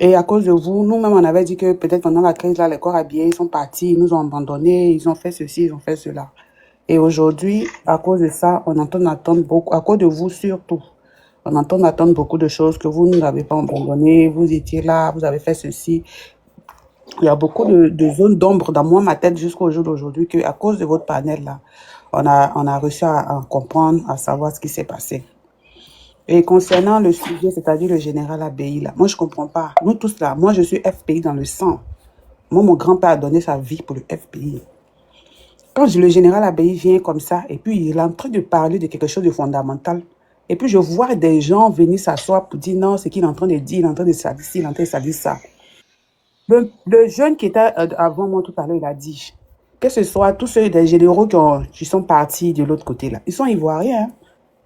Et à cause de vous, nous-mêmes, on avait dit que peut-être pendant la crise là, les corps habillés, ils sont partis, ils nous ont abandonnés, ils ont fait ceci, ils ont fait cela. Et aujourd'hui, à cause de ça, on entend attendre beaucoup, à cause de vous surtout, on entend attendre beaucoup de choses que vous n'avez pas abandonné, vous étiez là, vous avez fait ceci. Il y a beaucoup de zones d'ombre dans moi, ma tête, jusqu'au jour d'aujourd'hui, qu'à cause de votre panel là, on a réussi à comprendre, à savoir ce qui s'est passé. Et concernant le sujet, c'est-à-dire le général Abbaye là, moi je comprends pas. Nous tous là, moi je suis FPI dans le sang. Moi, mon grand-père a donné sa vie pour le FPI. Quand le général Abbaye vient comme ça, et puis il est en train de parler de quelque chose de fondamental, et puis je vois des gens venir s'asseoir pour dire non, ce qu'il est en train de dire, il est en train de dire ci, il est en train de dire ça. Le jeune qui était avant moi tout à l'heure, il a dit que ce soit tous ceux des généraux qui sont partis de l'autre côté là, ils sont ivoiriens. Hein?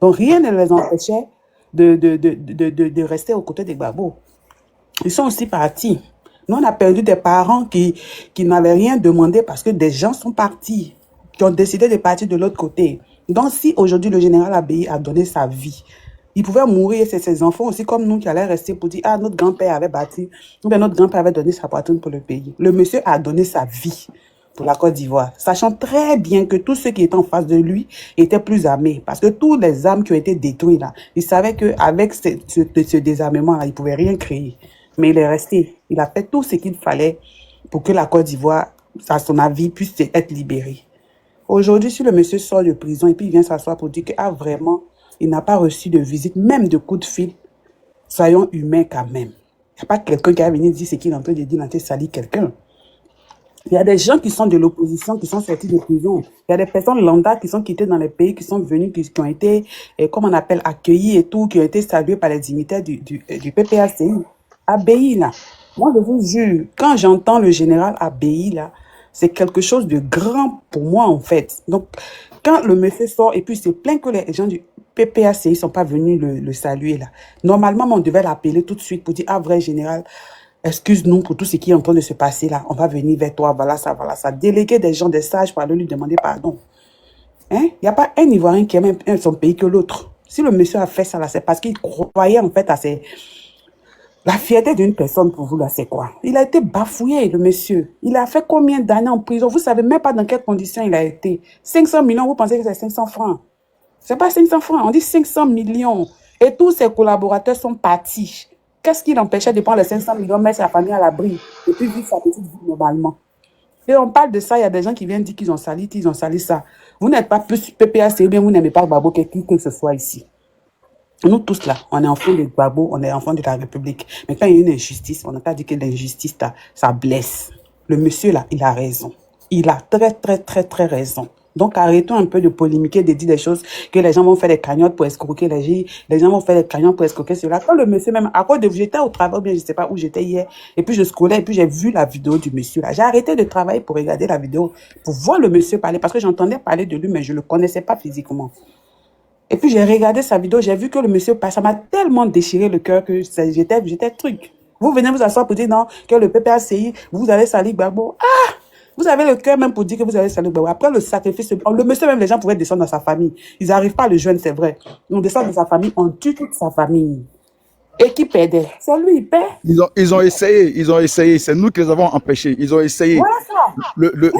Donc rien ne les empêchait de rester aux côtés des Gbagbo. Ils sont aussi partis. Nous, on a perdu des parents qui n'avaient rien demandé parce que des gens sont partis, qui ont décidé de partir de l'autre côté. Donc, si aujourd'hui le général Abbaye a donné sa vie, il pouvait mourir, c'est ses enfants aussi comme nous qui allaient rester pour dire « Ah, notre grand-père avait bâti, ou bien notre grand-père avait donné sa poitrine pour le pays. » Le monsieur a donné sa vie pour la Côte d'Ivoire, sachant très bien que tous ceux qui étaient en face de lui étaient plus armés. Parce que tous les armes qui ont été détruites là, il savait qu'avec ce désarmement-là, il ne pouvait rien créer. Mais il est resté. Il a fait tout ce qu'il fallait pour que la Côte d'Ivoire, à son avis, puisse être libérée. Aujourd'hui, si le monsieur sort de prison et puis il vient s'asseoir pour dire que ah, vraiment, il n'a pas reçu de visite, même de coup de fil, soyons humains quand même. Il n'y a pas quelqu'un qui va venir dire ce qu'il est en train de dire, il est en train de salir quelqu'un. Il y a des gens qui sont de l'opposition, qui sont sortis de prison. Il y a des personnes lambda qui sont quittées dans les pays, qui sont venus, qui ont été, comme on appelle, accueillis et tout, qui ont été salués par les dignitaires du PPACI. Abbaye, là, moi je vous jure, quand j'entends le général Abbaye, là, c'est quelque chose de grand pour moi en fait. Donc, quand le monsieur sort et puis il se plaint que les gens du PPACI ne sont pas venus le saluer, là, normalement on devait l'appeler tout de suite pour dire, ah vrai général, excuse-nous pour tout ce qui est en train de se passer là, on va venir vers toi, voilà ça. Déléguer des gens, des sages pour aller lui demander pardon. Hein? Il n'y a pas un Ivoirien qui aime son pays que l'autre. Si le monsieur a fait ça là, c'est parce qu'il croyait en fait à ses... La fierté d'une personne pour vous, là, c'est quoi? Il a été bafouillé, le monsieur. Il a fait combien d'années en prison? Vous savez même pas dans quelles conditions il a été. 500 millions, vous pensez que c'est 500 francs? C'est pas 500 francs, on dit 500 millions. Et tous ses collaborateurs sont partis. Qu'est-ce qui l'empêchait de prendre les 500 millions, mettre sa famille à l'abri, et puis vivre sa petite vie normalement? Et on parle de ça, il y a des gens qui viennent dire qu'ils ont sali ça. Vous n'êtes pas plus PPAC, ou bien vous n'aimez pas Gbagbo que ce soit ici. Nous tous là, on est enfants de Gbagbo, on est enfants de la République. Mais quand il y a une injustice, on n'a pas dit que l'injustice, ça blesse. Le monsieur là, il a raison. Il a très raison. Donc, arrêtons un peu de polémiquer, de dire des choses que les gens vont faire des cagnottes pour escroquer les gens vont faire des cagnottes pour escroquer cela. Quand le monsieur même, à cause de j'étais au travail, ou bien je sais pas où j'étais hier, et puis je scrollais, et puis j'ai vu la vidéo du monsieur là. J'ai arrêté de travailler pour regarder la vidéo, pour voir le monsieur parler, parce que j'entendais parler de lui, mais je le connaissais pas physiquement. Et puis j'ai regardé sa vidéo, j'ai vu que le monsieur passe, ça m'a tellement déchiré le cœur que j'étais truc. Vous venez vous asseoir pour dire non, que le PPACI, vous allez salir Gbagbo. Ah! Vous avez le cœur même pour dire que vous allez salir Gbagbo. Après le sacrifice, le monsieur même, les gens pouvaient descendre dans sa famille. Ils n'arrivent pas à le joindre, c'est vrai. On descend dans sa famille, on tue toute sa famille. Et qui perdait? C'est lui, il perd. Ils ont essayé. C'est nous qui les avons empêchés. Ils ont essayé. Voilà ça.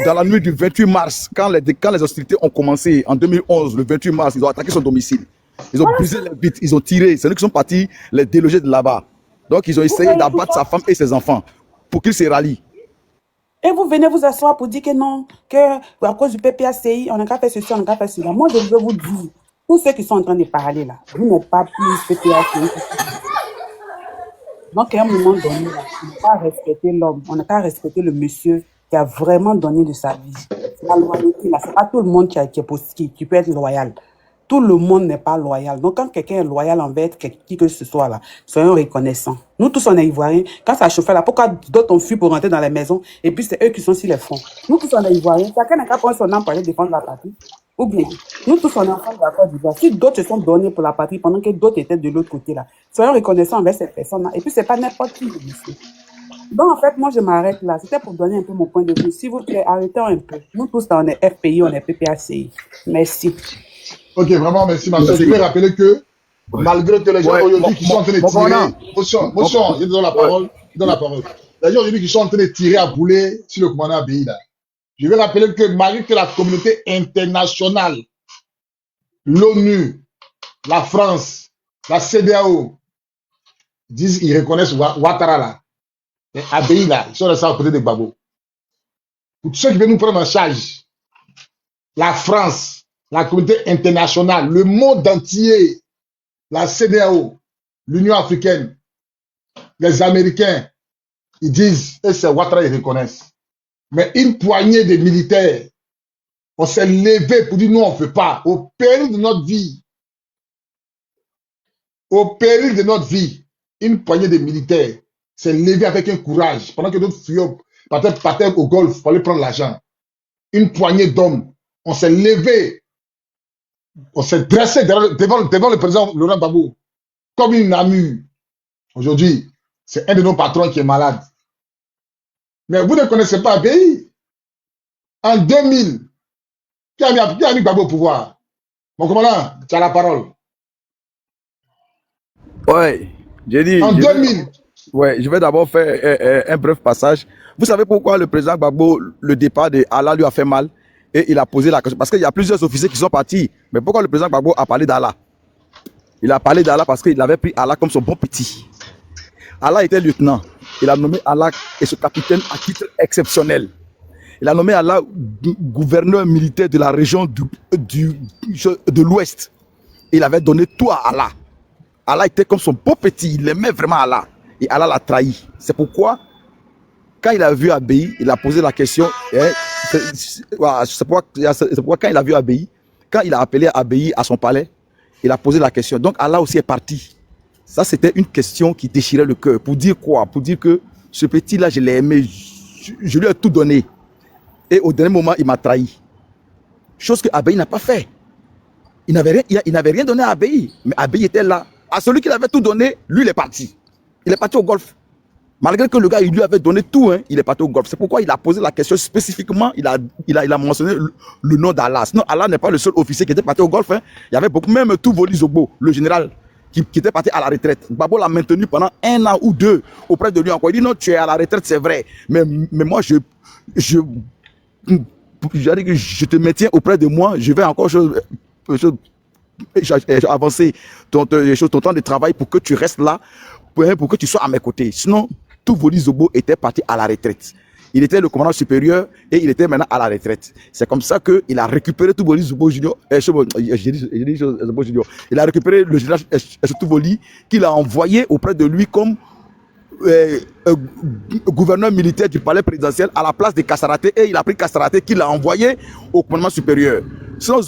Dans la nuit du 28 mars, quand les hostilités ont commencé en 2011, le 28 mars, ils ont attaqué son domicile. Ils ont brisé les vitres, ils ont tiré. C'est nous qui sont partis les déloger de là-bas. Donc ils ont essayé d'abattre sa femme et ses enfants pour qu'ils se rallient. Et vous venez vous asseoir pour dire que non, que à cause du PPACI, on n'a qu'à faire ceci, on n'a qu'à faire cela. Moi, je veux vous dire, tous ceux qui sont en train de parler là, vous n'êtes pas plus PPACI. Donc, à un moment donné, là, on n'a pas respecté l'homme, on n'a pas respecté le monsieur qui a vraiment donné de sa vie. La loyauté, là, c'est pas tout le monde qui peut être loyal. Tout le monde n'est pas loyal. Donc, quand quelqu'un est loyal envers qui que ce soit là, soyons reconnaissants. Nous tous, on est Ivoiriens. Quand ça chauffait là, pourquoi d'autres ont fui pour rentrer dans les maisons et puis c'est eux qui sont sur les fonds? Nous tous, on est Ivoiriens. Chacun n'a qu'à prendre son âme pour aller défendre la patrie. Ou bien, nous tous, on est enfants de la Côte d'Ivoire. Si d'autres se sont donnés pour la patrie pendant que d'autres étaient de l'autre côté là, soyons reconnaissants envers ces personnes-là. Et puis, c'est pas n'importe qui, monsieur. Donc, en fait, moi, je m'arrête là. C'était pour donner un peu mon point de vue. S'il vous plaît, arrêtons un peu. Nous tous, là, on est FPI, on est PPACI. Merci. Ok, vraiment, merci, ma soeur. Je voulais rappeler que, malgré que les gens aujourd'hui qui sont en train de tirer, motion, je donne la parole, Les gens aujourd'hui qui sont en train de tirer à boulet sur le commandant Abéi, là. Je vais rappeler que malgré que la communauté internationale, l'ONU, la France, la CEDEAO, disent qu'ils reconnaissent Ouattara, là. Et Abéi, là, ils sont restés à côté de Gbagbo. Pour tous ceux qui veulent nous prendre en charge, la France, la communauté internationale, le monde entier, la CEDEAO, l'Union africaine, les Américains, ils disent, et c'est Ouattara, ils reconnaissent. Mais une poignée de militaires, on s'est levé pour dire, non, on ne fait pas, au péril de notre vie. Au péril de notre vie, une poignée de militaires s'est levée avec un courage, pendant que d'autres fuyants partaient au golfe pour aller prendre l'argent. Une poignée d'hommes, on s'est levé. On s'est dressé devant le président Laurent Gbagbo comme une amie. Aujourd'hui, c'est un de nos patrons qui est malade. Mais vous ne connaissez pas Abéi. En 2000, qui a mis Gbagbo au pouvoir? Mon commandant, tu as la parole. Ouais, j'ai dit. En 2000. Je vais d'abord faire un bref passage. Vous savez pourquoi le président Gbagbo, le départ de Allah lui a fait mal? Et il a posé la question. Parce qu'il y a plusieurs officiers qui sont partis. Mais pourquoi le président Gbagbo a parlé d'Allah? Il a parlé d'Allah parce qu'il avait pris Allah comme son bon petit. Allah était lieutenant. Il a nommé Allah et ce capitaine à titre exceptionnel. Il a nommé Allah gouverneur militaire de la région de l'Ouest. Il avait donné tout à Allah. Allah était comme son beau petit. Il aimait vraiment Allah. Et Allah l'a trahi. C'est pourquoi, quand il a vu Abéi, il a posé la question. C'est pourquoi quand il a vu Abéi, quand il a appelé Abéi à son palais, il a posé la question. Donc Allah aussi est parti. Ça, c'était une question qui déchirait le cœur. Pour dire quoi? Pour dire que ce petit-là, je l'ai aimé. Je lui ai tout donné. Et au dernier moment, il m'a trahi. Chose que Abéi n'a pas fait. Il n'avait rien donné à Abéi. Mais Abéi était là. À celui qui avait tout donné, lui, il est parti. Il est parti au golfe. Malgré que le gars, il lui avait donné tout, hein, il est parti au golfe. C'est pourquoi il a posé la question spécifiquement, il a mentionné le nom d'Allah. Sinon, Allah n'est pas le seul officier qui était parti au golfe. Hein. Il y avait beaucoup, même Touvoli Zobo, le général, qui était parti à la retraite. Gbagbo l'a maintenu pendant 1 an ou 2 auprès de lui encore. Il dit non, tu es à la retraite, c'est vrai. Mais moi, je te maintiens auprès de moi, je vais encore avancer ton temps de travail pour que tu restes là, pour que tu sois à mes côtés. Sinon, Touvoli Zobo était parti à la retraite. Il était le commandant supérieur et il était maintenant à la retraite. C'est comme ça qu'il a récupéré Touvoli Zobo Junior. Il a récupéré le général Touvoli qu'il a envoyé auprès de lui comme gouverneur militaire du palais présidentiel à la place de Kassaraté, et il a pris Kassaraté qu'il a envoyé au commandement supérieur. Sinon,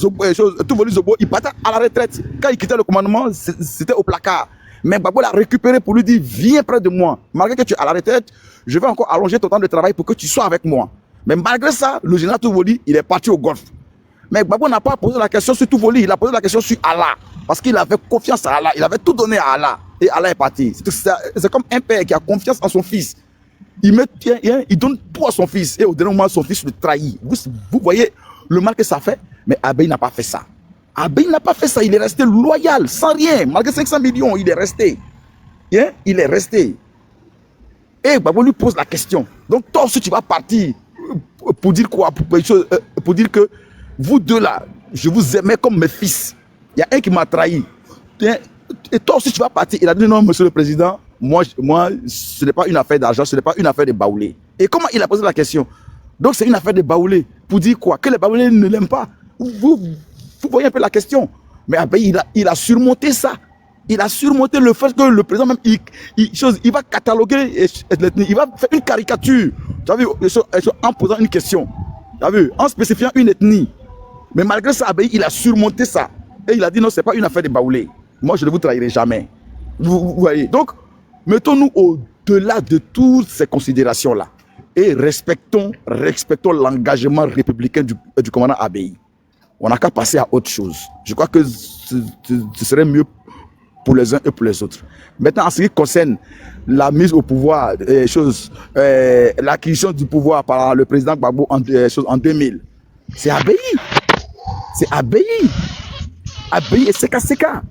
Touvoli Zobo, il partait à la retraite. Quand il quittait le commandement, c'était au placard. Mais Gbagbo l'a récupéré pour lui dire, viens près de moi. Malgré que tu es à la retraite, je vais encore allonger ton temps de travail pour que tu sois avec moi. Mais malgré ça, le général Touvoli, il est parti au golfe. Mais Gbagbo n'a pas posé la question sur Touvoli, il a posé la question sur Allah. Parce qu'il avait confiance à Allah, il avait tout donné à Allah. Et Allah est parti. C'est comme un père qui a confiance en son fils. Il donne tout à son fils. Et au dernier moment, son fils le trahit. Vous voyez le mal que ça fait. Mais Abeille n'a pas fait ça. Abeille n'a pas fait ça. Il est resté loyal, sans rien. Malgré 500 millions, il est resté. Il est resté. Et Gbagbo lui pose la question. Donc, toi aussi, tu vas partir pour dire quoi? Pour dire que vous deux là, je vous aimais comme mes fils. Il y a un qui m'a trahi. Et toi aussi, tu vas partir. Il a dit non, monsieur le président, moi ce n'est pas une affaire d'argent, ce n'est pas une affaire de baoulé. Et comment il a posé la question? Donc, c'est une affaire de baoulé. Pour dire quoi? Que les baoulés ne l'aiment pas. Vous voyez un peu la question. Mais Abeille, il a surmonté ça. Il a surmonté le fait que le président même, il va cataloguer l'ethnie. Il va faire une caricature. Tu as vu, en posant une question. Tu as vu, en spécifiant une ethnie. Mais malgré ça, Abeille, il a surmonté ça. Et il a dit non, ce n'est pas une affaire de baoulé. Moi, je ne vous trahirai jamais. Vous voyez. Donc, mettons-nous au-delà de toutes ces considérations-là. Et respectons l'engagement républicain du commandant Abeille. On n'a qu'à passer à autre chose. Je crois que ce serait mieux pour les uns et pour les autres. Maintenant, en ce qui concerne la mise au pouvoir, l'acquisition du pouvoir par le président Gbagbo en 2000, c'est Abeille. C'est Abeille. Abeille et Seka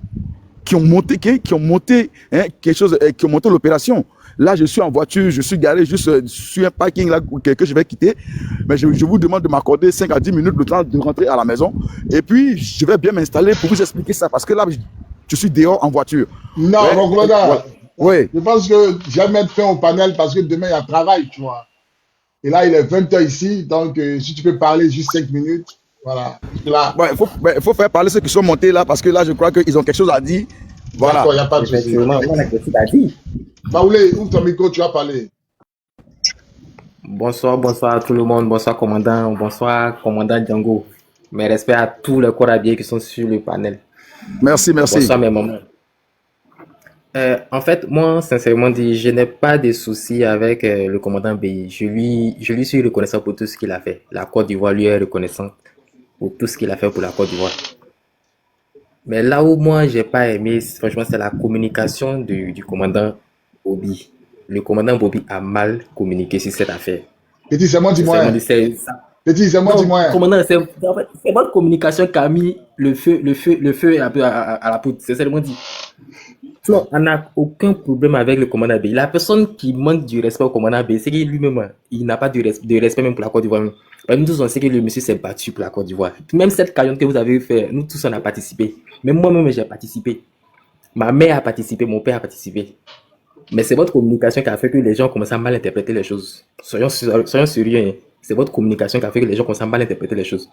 qui ont monté quelque chose, qui ont monté l'opération. Là, je suis en voiture, je suis garé juste sur un parking là que je vais quitter. Mais je vous demande de m'accorder 5 à 10 minutes le temps de rentrer à la maison. Et puis, je vais bien m'installer pour vous expliquer ça. Parce que là, je suis dehors en voiture. Non, mon commandant. Oui. Je pense que je vais mettre fin au panel parce que demain, il y a travail, tu vois. Et là, il est 20h ici. Donc, si tu peux parler juste 5 minutes. Voilà. Il faut faire parler ceux qui sont montés là parce que là, je crois qu'ils ont quelque chose à dire. Voilà. Il n'y a pas de souci. On a quelque chose à dire. Baoulé, ouvre ton micro, tu vas parler. Bonsoir à tout le monde. Bonsoir, commandant. Bonsoir, commandant Django. Mes respects à tous les corps habillés qui sont sur le panel. Merci. Bonsoir, mes mamans. En fait, moi, sincèrement dit, je n'ai pas de soucis avec le commandant Abeille. Je lui suis reconnaissant pour tout ce qu'il a fait. La Côte d'Ivoire lui est reconnaissante pour tout ce qu'il a fait pour la Côte d'Ivoire. Mais là où moi, j'ai pas aimé, franchement, c'est la communication du commandant Bobby. Le commandant Bobby a mal communiqué sur cette affaire. Petit, c'est moi, dis-moi. Petit, c'est moi, dis-moi. Commandant, c'est votre communication qui a mis le feu un peu à la poudre. C'est seulement dit. Non, on n'a aucun problème avec le commandant Abeille. La personne qui manque du respect au commandant Abeille, c'est qu'il lui-même, il n'a pas de respect même pour la Côte d'Ivoire. Nous tous, on sait que le monsieur s'est battu pour la Côte d'Ivoire. Même cette cagnotte que vous avez fait, nous tous, on a participé. Même moi-même, j'ai participé. Ma mère a participé, mon père a participé. Mais c'est votre communication qui a fait que les gens commencent à mal interpréter les choses. Soyons sérieux. Hein. C'est votre communication qui a fait que les gens commencent à mal interpréter les choses.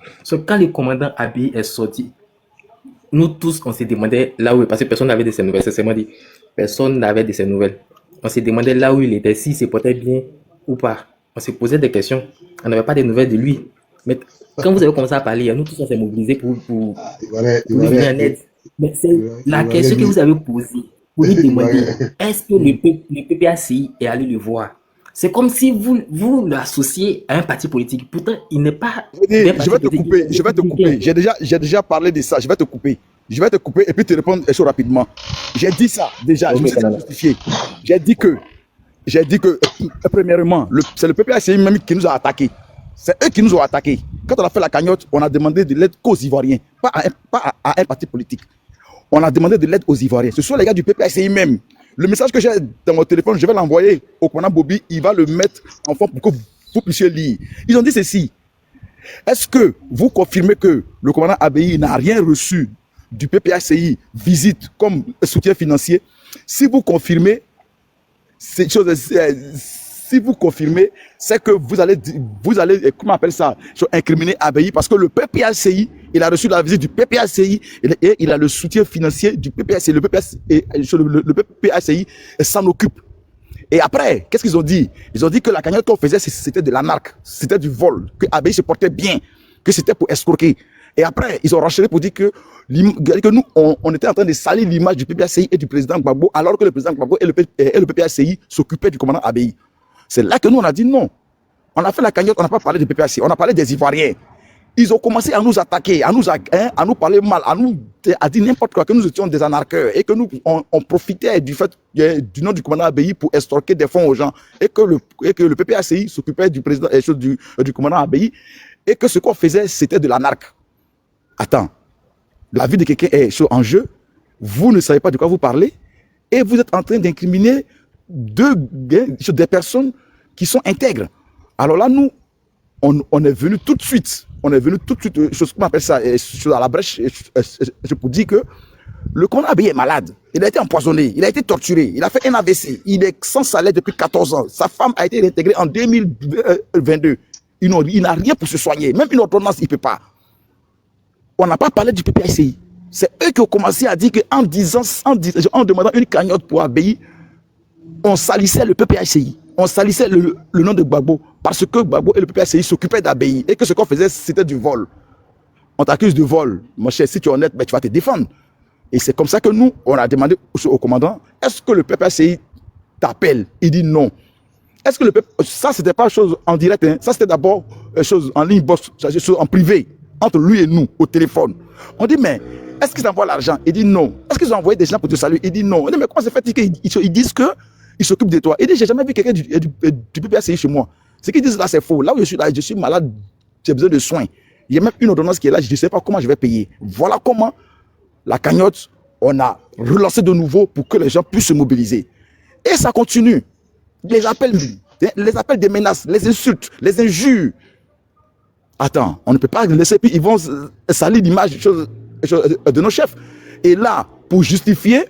Quand le commandant Abeille est sorti, nous tous, on s'est demandé là où il est, parce que personne n'avait de ses nouvelles. C'est moi dit, personne n'avait de ses nouvelles. On s'est demandé là où il était, s'il se portait bien ou pas. On s'est posé des questions. On n'avait pas de nouvelles de lui. Mais quand vous avez commencé à parler, nous tous, on s'est mobilisés pour lui venir en aide. Mais c'est la question que vous avez posée pour lui demander, est-ce que le PPACI est allé le voir? C'est comme si vous l'associez à un parti politique. Pourtant, il n'est pas... Je vais te couper. J'ai déjà parlé de ça. Je vais te couper et puis te répondre rapidement. J'ai dit ça déjà. Je me suis justifié. J'ai dit que premièrement, c'est le PPACI même qui nous a attaqués. C'est eux qui nous ont attaqués. Quand on a fait la cagnotte, on a demandé de l'aide qu'aux Ivoiriens, pas à un parti politique. On a demandé de l'aide aux Ivoiriens. Ce sont les gars du PPACI même. Le message que j'ai dans mon téléphone, je vais l'envoyer au commandant Bobby. Il va le mettre en forme pour que vous puissiez lire. Ils ont dit ceci. Est-ce que vous confirmez que le commandant Abeille n'a rien reçu du PPACI, visite comme soutien financier? Si vous confirmez, c'est que vous allez, comment on appelle ça, incriminer Abeille, parce que le PPACI, il a reçu la visite du PPACI et il a le soutien financier du PPACI. Le PPACI s'en occupe. Et après, qu'est-ce qu'ils ont dit? Ils ont dit que la cagnotte qu'on faisait, c'était de l'anarque, c'était du vol, que Abey se portait bien, que c'était pour escroquer. Et après, ils ont renchaîné pour dire que nous, on était en train de salir l'image du PPACI et du président Gbagbo, alors que le président Gbagbo et le PPACI s'occupaient du commandant Abey. C'est là que nous, on a dit non. On a fait la cagnotte, on n'a pas parlé du PPACI, on a parlé des Ivoiriens. Ils ont commencé à nous attaquer, à nous parler mal, à dire n'importe quoi, que nous étions des anarcheurs et que nous, on profitait du fait du nom du commandant Abey pour estorquer des fonds aux gens et que le PPACI s'occupait du président du commandant Abey et que ce qu'on faisait, c'était de l'anarque. Attends, la vie de quelqu'un est en jeu, vous ne savez pas de quoi vous parlez et vous êtes en train d'incriminer des personnes qui sont intègres. Alors là, nous, on est venu tout de suite. On est venu tout de suite, chose qu'on appelle ça, à la brèche, je peux dire que le commandant Abey est malade. Il a été empoisonné, il a été torturé, il a fait un AVC, il est sans salaire depuis 14 ans. Sa femme a été réintégrée en 2022. Il n'a rien pour se soigner, même une ordonnance, il ne peut pas. On n'a pas parlé du PPACI. C'est eux qui ont commencé à dire qu'en demandant une cagnotte pour Abey, on salissait le PPACI. On salissait le nom de Gbagbo parce que Gbagbo et le PPACI s'occupaient d'Abey et que ce qu'on faisait, c'était du vol. On t'accuse de vol. Mon cher, si tu es honnête, ben, tu vas te défendre. Et c'est comme ça que nous, on a demandé au commandant, est-ce que le PPACI t'appelle? Il dit non. Est-ce que le PPACI... Ça, c'était pas chose en direct. Hein. Ça, c'était d'abord chose en ligne, chose en privé, entre lui et nous, au téléphone. On dit, mais est-ce qu'ils envoient l'argent? Il dit non. Est-ce qu'ils ont envoyé des gens pour te saluer? Il dit non. On dit, mais comment c'est fait qu'ils disent que ils s'occupent de toi? Il dit, j'ai jamais vu quelqu'un du PPACI chez moi. Ce qu'ils disent là, c'est faux. Là où je suis malade, j'ai besoin de soins. Il y a même une ordonnance qui est là, je ne sais pas comment je vais payer. Voilà comment la cagnotte, on a relancé de nouveau pour que les gens puissent se mobiliser. Et ça continue. Les appels des menaces, les insultes, les injures. Attends, on ne peut pas laisser, puis ils vont salir l'image de nos chefs. Et là, pour justifier,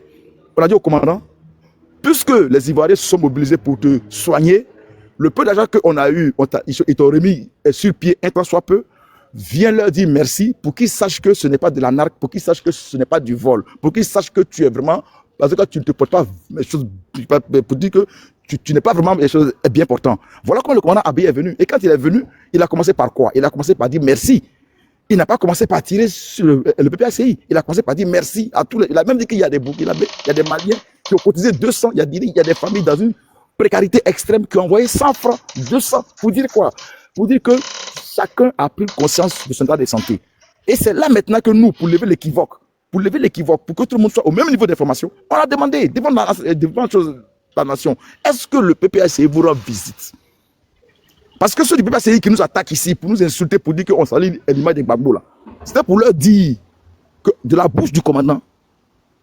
on a dit au commandant, puisque les Ivoiriens se sont mobilisés pour te soigner, le peu d'argent qu'on a eu, ils t'ont remis sur pied un temps soit peu, viens leur dire merci pour qu'ils sachent que ce n'est pas de l'anarque, pour qu'ils sachent que ce n'est pas du vol, pour qu'ils sachent que tu es vraiment, parce que tu ne te portes pas les choses, pour dire que tu n'es pas vraiment les choses bien portant. Voilà comment le commandant Abey est venu. Et quand il est venu, il a commencé par quoi? Il a commencé par dire merci. Il n'a pas commencé par tirer sur le PPACI. Il a commencé par dire merci à tous les... Il a même dit qu'il y a des Burkinabés, il y a des Maliens qui ont cotisé 200. Il y a des familles dans une précarité extrême qui ont envoyé 100 francs, 200. Pour dire quoi? Pour dire que chacun a pris conscience de son état de santé. Et c'est là maintenant que nous, pour lever l'équivoque, pour que tout le monde soit au même niveau d'information, on a demandé devant la nation, est-ce que le PPACI vous rend visite? Parce que ceux du PPACI qui nous attaquent ici, pour nous insulter, pour dire qu'on salit l'image de Gbagbo là, c'était pour leur dire que de la bouche du commandant,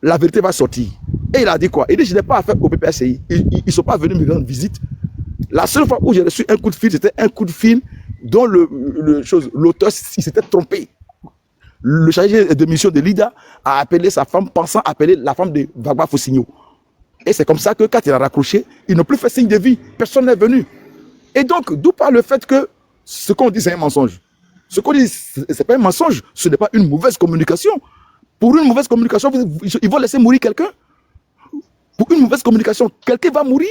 la vérité va sortir. Et il a dit quoi? Il dit, je n'ai pas affaire au PPACI. Ils ne sont pas venus me rendre visite. La seule fois où j'ai reçu un coup de fil, c'était un coup de fil dont l'auteur s'était trompé. Le chargé de mission de l'IDA a appelé sa femme, pensant appeler la femme de Gbagbo Fosigno. Et c'est comme ça que quand il a raccroché, ils n'ont plus fait signe de vie. Personne n'est venu. Et donc, d'où part le fait que ce qu'on dit, c'est un mensonge. Ce qu'on dit, ce n'est pas un mensonge, ce n'est pas une mauvaise communication. Pour une mauvaise communication, ils vont laisser mourir quelqu'un. Pour une mauvaise communication, quelqu'un va mourir.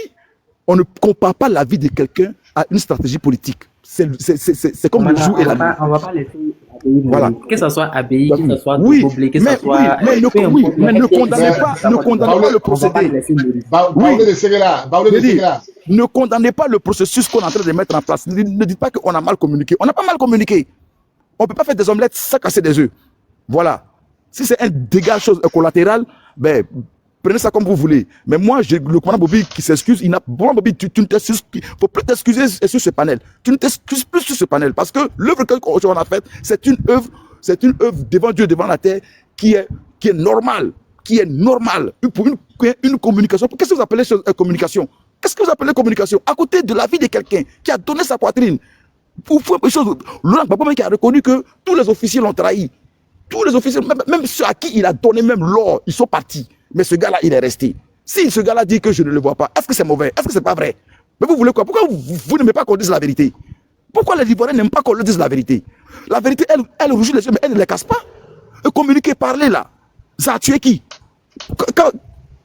On ne compare pas la vie de quelqu'un à une stratégie politique. C'est comme le jour et la nuit. On ne va pas laisser Abey mourir. Voilà. Que ce soit Abey, que ce soit Doblé, que ce soit... mais ne condamnez pas le procédé. Ne condamnez pas le processus qu'on est en train de mettre en place. Ne dites pas qu'on a mal communiqué. On n'a pas mal communiqué. On ne peut pas faire des omelettes sans casser des œufs. Voilà. Si c'est un dégât collatéral, ben, prenez ça comme vous voulez. Mais moi, le commandant Bobi qui s'excuse, Bobi, tu ne t'excuses, il ne faut plus t'excuser sur ce panel. Tu ne t'excuses plus sur ce panel parce que l'œuvre qu'on a faite, c'est une œuvre devant Dieu, devant la terre, qui est normale. Pour une communication. Qu'est-ce que vous appelez communication? Qu'est-ce que vous appelez communication? À côté de la vie de quelqu'un qui a donné sa poitrine. Pour faire une chose, Laurent Gbagbo qui a reconnu que tous les officiers l'ont trahi. Tous les officiers, même ceux à qui il a donné même l'or, ils sont partis. Mais ce gars-là, il est resté. Si ce gars-là dit que je ne le vois pas, est-ce que c'est mauvais? Est-ce que c'est pas vrai? Mais vous voulez quoi? Pourquoi vous n'aimez pas qu'on dise la vérité? Pourquoi les Ivoiriens n'aiment pas qu'on leur dise la vérité? La vérité, elle rougit les yeux, mais elle ne les casse pas. Et communiquer, parler là, ça a tué qui?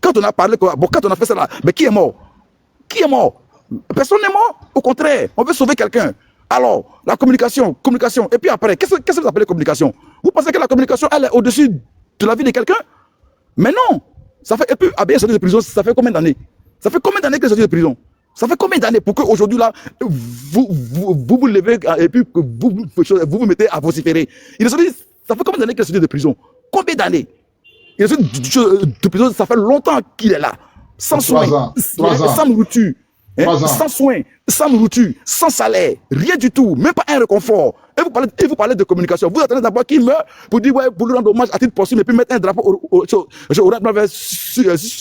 Quand on a parlé, bon, quand on a fait ça là, mais qui est mort? Qui est mort? Personne n'est mort. Au contraire, on veut sauver quelqu'un. Alors, la communication. Et puis après, qu'est-ce que vous appelez communication? Vous pensez que la communication, elle est au-dessus de la vie de quelqu'un? Mais non. Ça fait, et puis, Abbé est sorti de prison, ça fait combien d'années? Ça fait combien d'années qu'il est sorti de prison? Ça fait combien d'années pour qu'aujourd'hui, là, vous levez et puis que vous mettez à vociférer? Il est sorti, ça fait combien d'années qu'il est sorti de prison? Combien d'années? Il est sorti de prison, ça fait longtemps qu'il est là. Sans soins, sans nourriture. Sans soins, sans nourriture, sans salaire, rien du tout, même pas un réconfort. Et vous parlez de communication. Vous attendez d'abord qu'il meure pour dire, ouais, pour lui rendre hommage à titre posthume et puis mettre un drapeau sur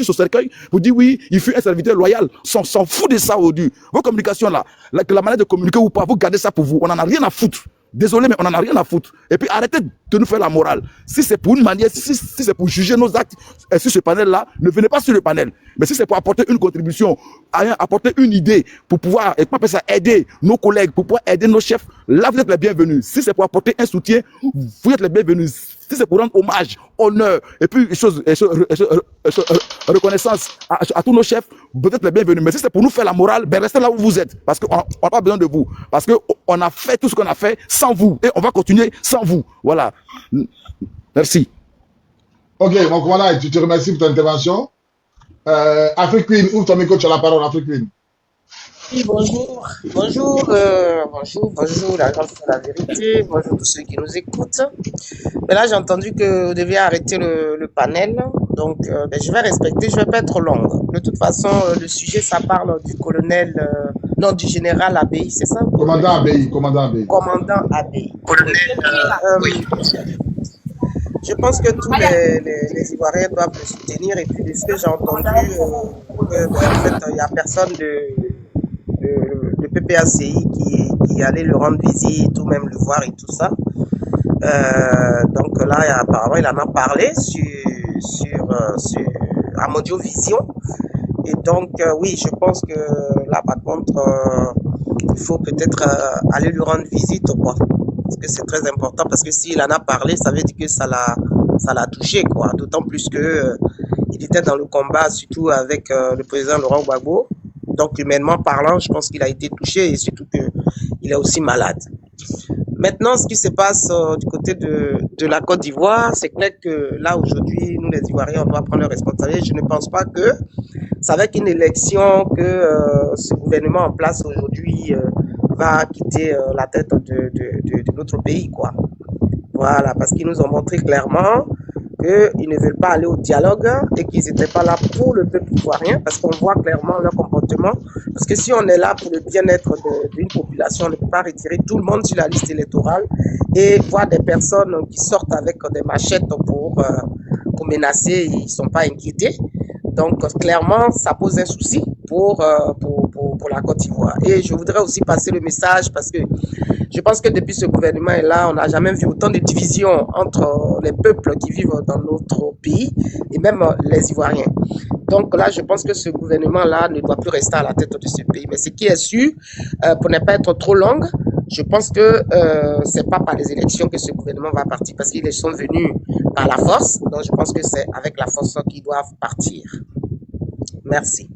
son cercueil pour dire, oui, il fut un serviteur loyal. S'en fout de ça aujourd'hui. Vos communications là, la manière de communiquer ou pas, vous gardez ça pour vous. On n'en a rien à foutre. Désolé, mais on n'en a rien à foutre. Et puis arrêtez de nous faire la morale. Si c'est pour une manière, si c'est pour juger nos actes sur ce panel-là, ne venez pas sur le panel. Mais si c'est pour apporter une contribution, apporter une idée, pour pouvoir, et pas ça, aider nos collègues, pour pouvoir aider nos chefs, là vous êtes les bienvenus. Si c'est pour apporter un soutien, vous êtes les bienvenus. Si c'est pour rendre hommage, honneur, et puis reconnaissance à tous nos chefs, vous êtes les bienvenus. Mais si c'est pour nous faire la morale, ben restez là où vous êtes. Parce qu'on n'a pas besoin de vous. Parce qu'on a fait tout ce qu'on a fait sans vous. Et on va continuer sans vous. Voilà. Merci. Ok, donc voilà, tu te remercies pour ton intervention. Afrique Queen, ouvre ton micro, tu as la parole, Afrique Queen. Oui, bonjour. Bonjour, la grande de la vérité. Bonjour tous ceux qui nous écoutent. Mais là, j'ai entendu que vous deviez arrêter le panel. Donc, je vais respecter, je ne vais pas être longue. De toute façon, le sujet, ça parle du colonel, non, du général Abbey, c'est ça? Commandant Abbey. Commandant Abbey. Oui. Je pense que tous les Ivoiriens doivent le soutenir. Et puis, de ce que j'ai entendu, en fait, il n'y a personne de PPACI qui allait le rendre visite ou même le voir et tout ça. Donc là, apparemment, il en a parlé à Modiovision. Et donc, oui, je pense que là, par contre, il faut peut-être aller lui rendre visite, quoi. Parce que c'est très important, parce que s'il en a parlé, ça veut dire que ça l'a touché, quoi. D'autant plus que il était dans le combat, surtout avec le président Laurent Gbagbo. Donc, humainement parlant, je pense qu'il a été touché et surtout qu'il est aussi malade. Maintenant, ce qui se passe du côté de la Côte d'Ivoire, c'est clair que là, aujourd'hui, nous les Ivoiriens, on doit prendre nos responsabilités. Je ne pense pas que c'est avec une élection que ce gouvernement en place aujourd'hui va quitter la tête de notre pays, quoi. Voilà, parce qu'ils nous ont montré clairement qu'ils ne veulent pas aller au dialogue et qu'ils n'étaient pas là pour le peuple ivoirien, parce qu'on voit clairement leur comportement. Parce que si on est là pour le bien-être d'une population, on ne peut pas retirer tout le monde sur la liste électorale et voir des personnes qui sortent avec des machettes pour menacer, ils ne sont pas inquiétés. Donc clairement, ça pose un souci pour la Côte d'Ivoire. Et je voudrais aussi passer le message parce que je pense que depuis ce gouvernement est là, on n'a jamais vu autant de divisions entre les peuples qui vivent dans notre pays et même les Ivoiriens. Donc là, je pense que ce gouvernement-là ne doit plus rester à la tête de ce pays. Mais ce qui est sûr, pour ne pas être trop longue, je pense que c'est pas par les élections que ce gouvernement va partir parce qu'ils sont venus par la force. Donc je pense que c'est avec la force qu'ils doivent partir. Merci.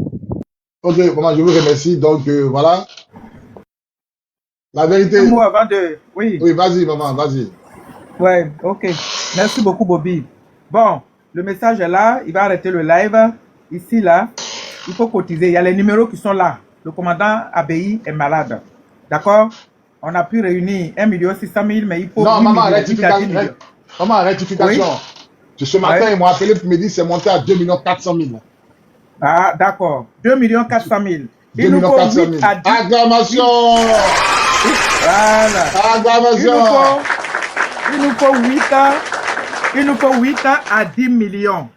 Ok, maman, je vous remercie. Donc voilà. La vérité. Un mot avant de. Oui. Oui, vas-y, maman, vas-y. Ouais, ok. Merci beaucoup, Bobby. Bon, le message est là. Il va arrêter le live. Ici, là, il faut cotiser. Il y a les numéros qui sont là. Le commandant Abbey est malade. D'accord? On a pu réunir 1 600 000, mais il faut. Non, maman, rectification. Maman, rectification. Oui? Ce matin, ils m'ont appelé pour me dire que c'est monté à 2 400 000. Ah, d'accord. 2 400 000. 2 400 000. Acclamation! Voilà. Acclamation! Il nous faut 8 à 10 millions.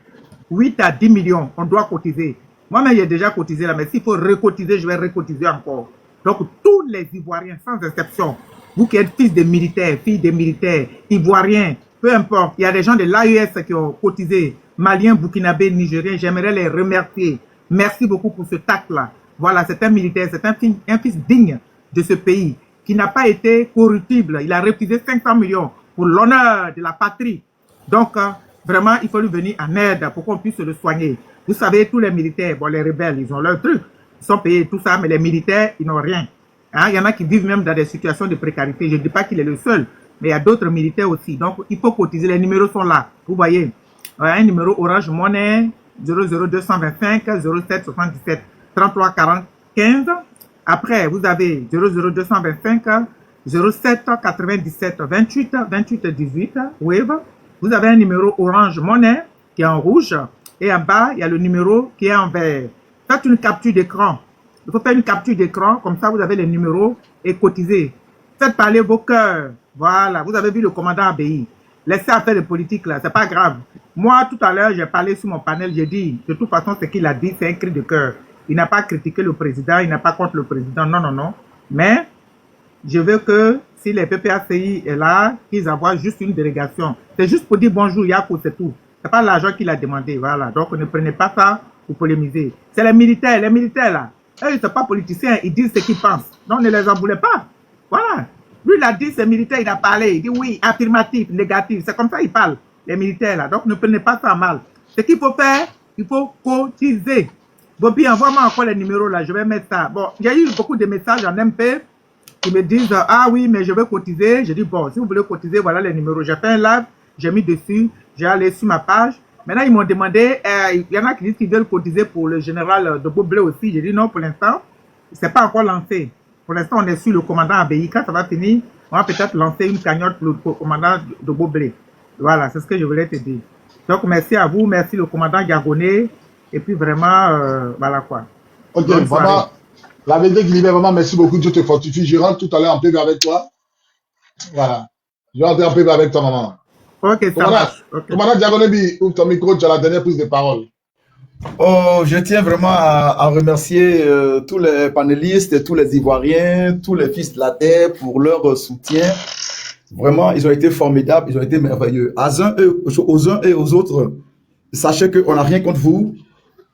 8 à 10 millions, on doit cotiser. Moi-même, j'ai déjà cotisé là, mais s'il faut recotiser, je vais recotiser encore. Donc, tous les Ivoiriens, sans exception, vous qui êtes fils de militaires, filles de militaires, Ivoiriens, peu importe, il y a des gens de l'AES qui ont cotisé, Maliens, Burkinabés, Nigériens, j'aimerais les remercier. Merci beaucoup pour ce acte-là. Voilà, c'est un militaire, c'est un fils digne de ce pays, qui n'a pas été corruptible. Il a refusé 500 millions pour l'honneur de la patrie. Donc, vraiment, il faut lui venir en aide pour qu'on puisse le soigner. Vous savez, tous les militaires, bon, les rebelles, ils ont leur truc. ils sont payés et tout ça, mais les militaires, ils n'ont rien. Hein, il y en a qui vivent même dans des situations de précarité. Je ne dis pas qu'il est le seul, mais il y a d'autres militaires aussi. Donc, il faut cotiser. Les numéros sont là. Vous voyez, un numéro Orange Money, 00225 07 77 33 40 15. Après, vous avez 00225 07 97 28 28 18 Wave. Vous avez un numéro Orange Money qui est en rouge. Et en bas, il y a le numéro qui est en vert. Faites une capture d'écran. Il faut faire une capture d'écran, comme ça vous avez les numéros et cotisez. Faites parler vos cœurs. Voilà, vous avez vu le commandant ABI. Laissez à faire de politique là, c'est pas grave. Moi, tout à l'heure, j'ai parlé sur mon panel, j'ai dit, de toute façon, ce qu'il a dit, c'est un cri de cœur. Il n'a pas critiqué le président, il n'a pas contre le président, non, non, non. Mais, je veux que, si les PPACI est là, qu'ils envoient juste une délégation. C'est juste pour dire bonjour, Yakou, c'est tout. C'est pas l'argent qu'il a demandé, voilà. Donc, ne prenez pas ça pour polémiser. C'est les militaires là. Eux, ils ne sont pas politiciens, ils disent ce qu'ils pensent. Donc, ne les en voulez pas. Voilà. Lui, il a dit, c'est militaire, il a parlé. Il dit oui, affirmatif, négatif. C'est comme ça qu'ils parlent, les militaires là. Donc, ne prenez pas ça mal. Ce qu'il faut faire, il faut cotiser. Bobby, envoie-moi encore les numéros là, je vais mettre ça. Bon, j'ai eu beaucoup de messages en MP qui me disent, ah oui, mais je veux cotiser. Je dis, bon, si vous voulez cotiser, voilà les numéros. J'ai fait un live, j'ai mis dessus, j'ai allé sur ma page. Maintenant, ils m'ont demandé, il y en a qui disent qu'ils veulent cotiser pour le général de Beaublé aussi. J'ai dit non, pour l'instant, c'est pas encore lancé. Pour l'instant, on est sur le commandant ABI. Quand ça va finir, on va peut-être lancer une cagnotte pour le commandant de Beaublé. Voilà, c'est ce que je voulais te dire. Donc, merci à vous, merci le commandant Diagoné. Et puis vraiment, voilà quoi. Ok, vraiment, la vérité qu'il est vraiment, merci beaucoup, Dieu te fortifie. Je rentre tout à l'heure en PV avec toi. Voilà. Je rentre en PV avec toi, maman. Ok, ça marche. Okay. Commandant Diagoné, ouvre ton micro, tu as la dernière prise de parole. Oh, je tiens vraiment à remercier tous les panélistes, tous les Ivoiriens, tous les fils de la terre pour leur soutien. Vraiment, ils ont été formidables, ils ont été merveilleux. Aux uns et aux autres, sachez qu'on n'a rien contre vous.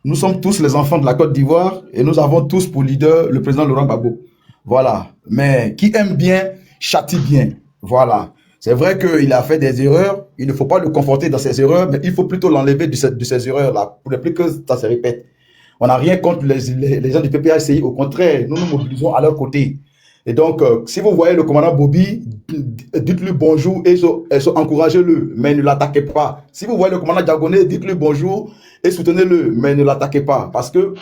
Nous sommes tous les enfants de la Côte d'Ivoire et nous avons tous pour leader le président Laurent Gbagbo. Voilà. Mais qui aime bien, châtie bien. Voilà. C'est vrai qu'il a fait des erreurs. Il ne faut pas le conforter dans ses erreurs, mais il faut plutôt l'enlever de ces erreurs-là pour ne plus que ça se répète. On n'a rien contre les gens du PPACI. Au contraire, nous nous mobilisons à leur côté. Et donc, si vous voyez le commandant Bobby, dites-lui bonjour et encouragez-le, mais ne l'attaquez pas. Si vous voyez le commandant Diagoné, dites-lui bonjour et soutenez-le, mais ne l'attaquez pas. Parce que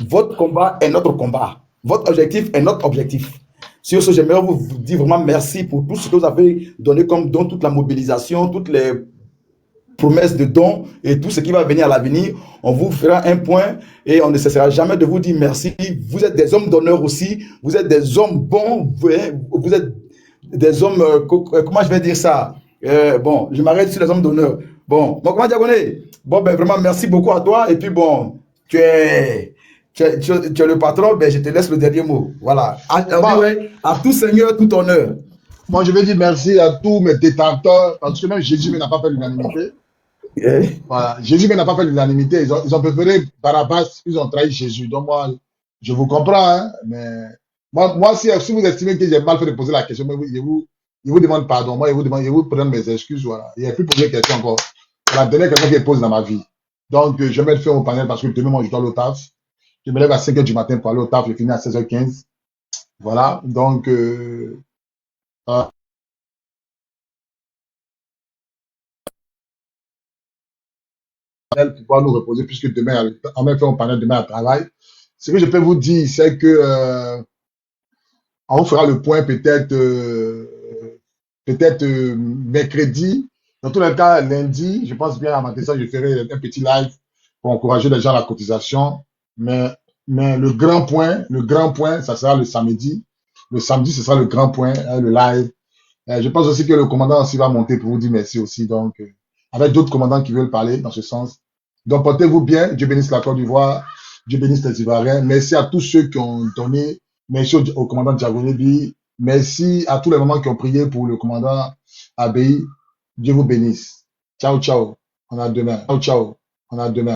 votre combat est notre combat. Votre objectif est notre objectif. Sur ce, j'aimerais vous dire vraiment merci pour tout ce que vous avez donné comme don, toute la mobilisation, toutes les promesses de dons et tout ce qui va venir à l'avenir. On vous fera un point et on ne cessera jamais de vous dire merci. Vous êtes des hommes d'honneur aussi. Vous êtes des hommes bons. Vous êtes des hommes, comment je vais dire ça? Bon, je m'arrête sur les hommes d'honneur. Bon, comment Diagoné? Bon, ben vraiment, merci beaucoup à toi. Et puis bon, tu es le patron, ben je te laisse le dernier mot. Voilà. À tout seigneur, tout honneur. Moi, je vais dire merci à tous mes détenteurs, parce que même Jésus n'a pas fait l'unanimité. Voilà. Jésus n'a pas fait l'unanimité. Ils ont préféré Barabbas, ils ont trahi Jésus. Donc moi, je vous comprends, hein, mais moi si vous estimez que j'ai mal fait de poser la question, je vous demande pardon. Moi, je vous prends mes excuses. Voilà. Il n'y a plus posé question encore. C'est la dernière question qui pose dans ma vie. Donc, je vais mettre fin au panel parce que demain, moi, je dois aller au taf. Je me lève à 5h du matin pour aller au taf. Je finis à 16h15. Voilà. Donc, pour pouvoir nous reposer puisque demain, on va faire un panel demain à travail. Ce que je peux vous dire, c'est que on fera le point peut-être mercredi. Dans tous les cas, lundi, je pense bien à matin, je ferai un petit live pour encourager les gens à la cotisation. Mais le grand point, ça sera le samedi. Le samedi, ce sera le grand point, hein, le live. Je pense aussi que le commandant aussi va monter pour vous dire merci aussi. Donc, avec d'autres commandants qui veulent parler dans ce sens. Donc, portez-vous bien. Dieu bénisse la Côte d'Ivoire. Dieu bénisse les Ivoiriens. Merci à tous ceux qui ont donné. Merci au commandant Diagoné. Merci à tous les mamans qui ont prié pour le commandant ABI. Dieu vous bénisse. Ciao, ciao. On a demain. Ciao, ciao. On a demain.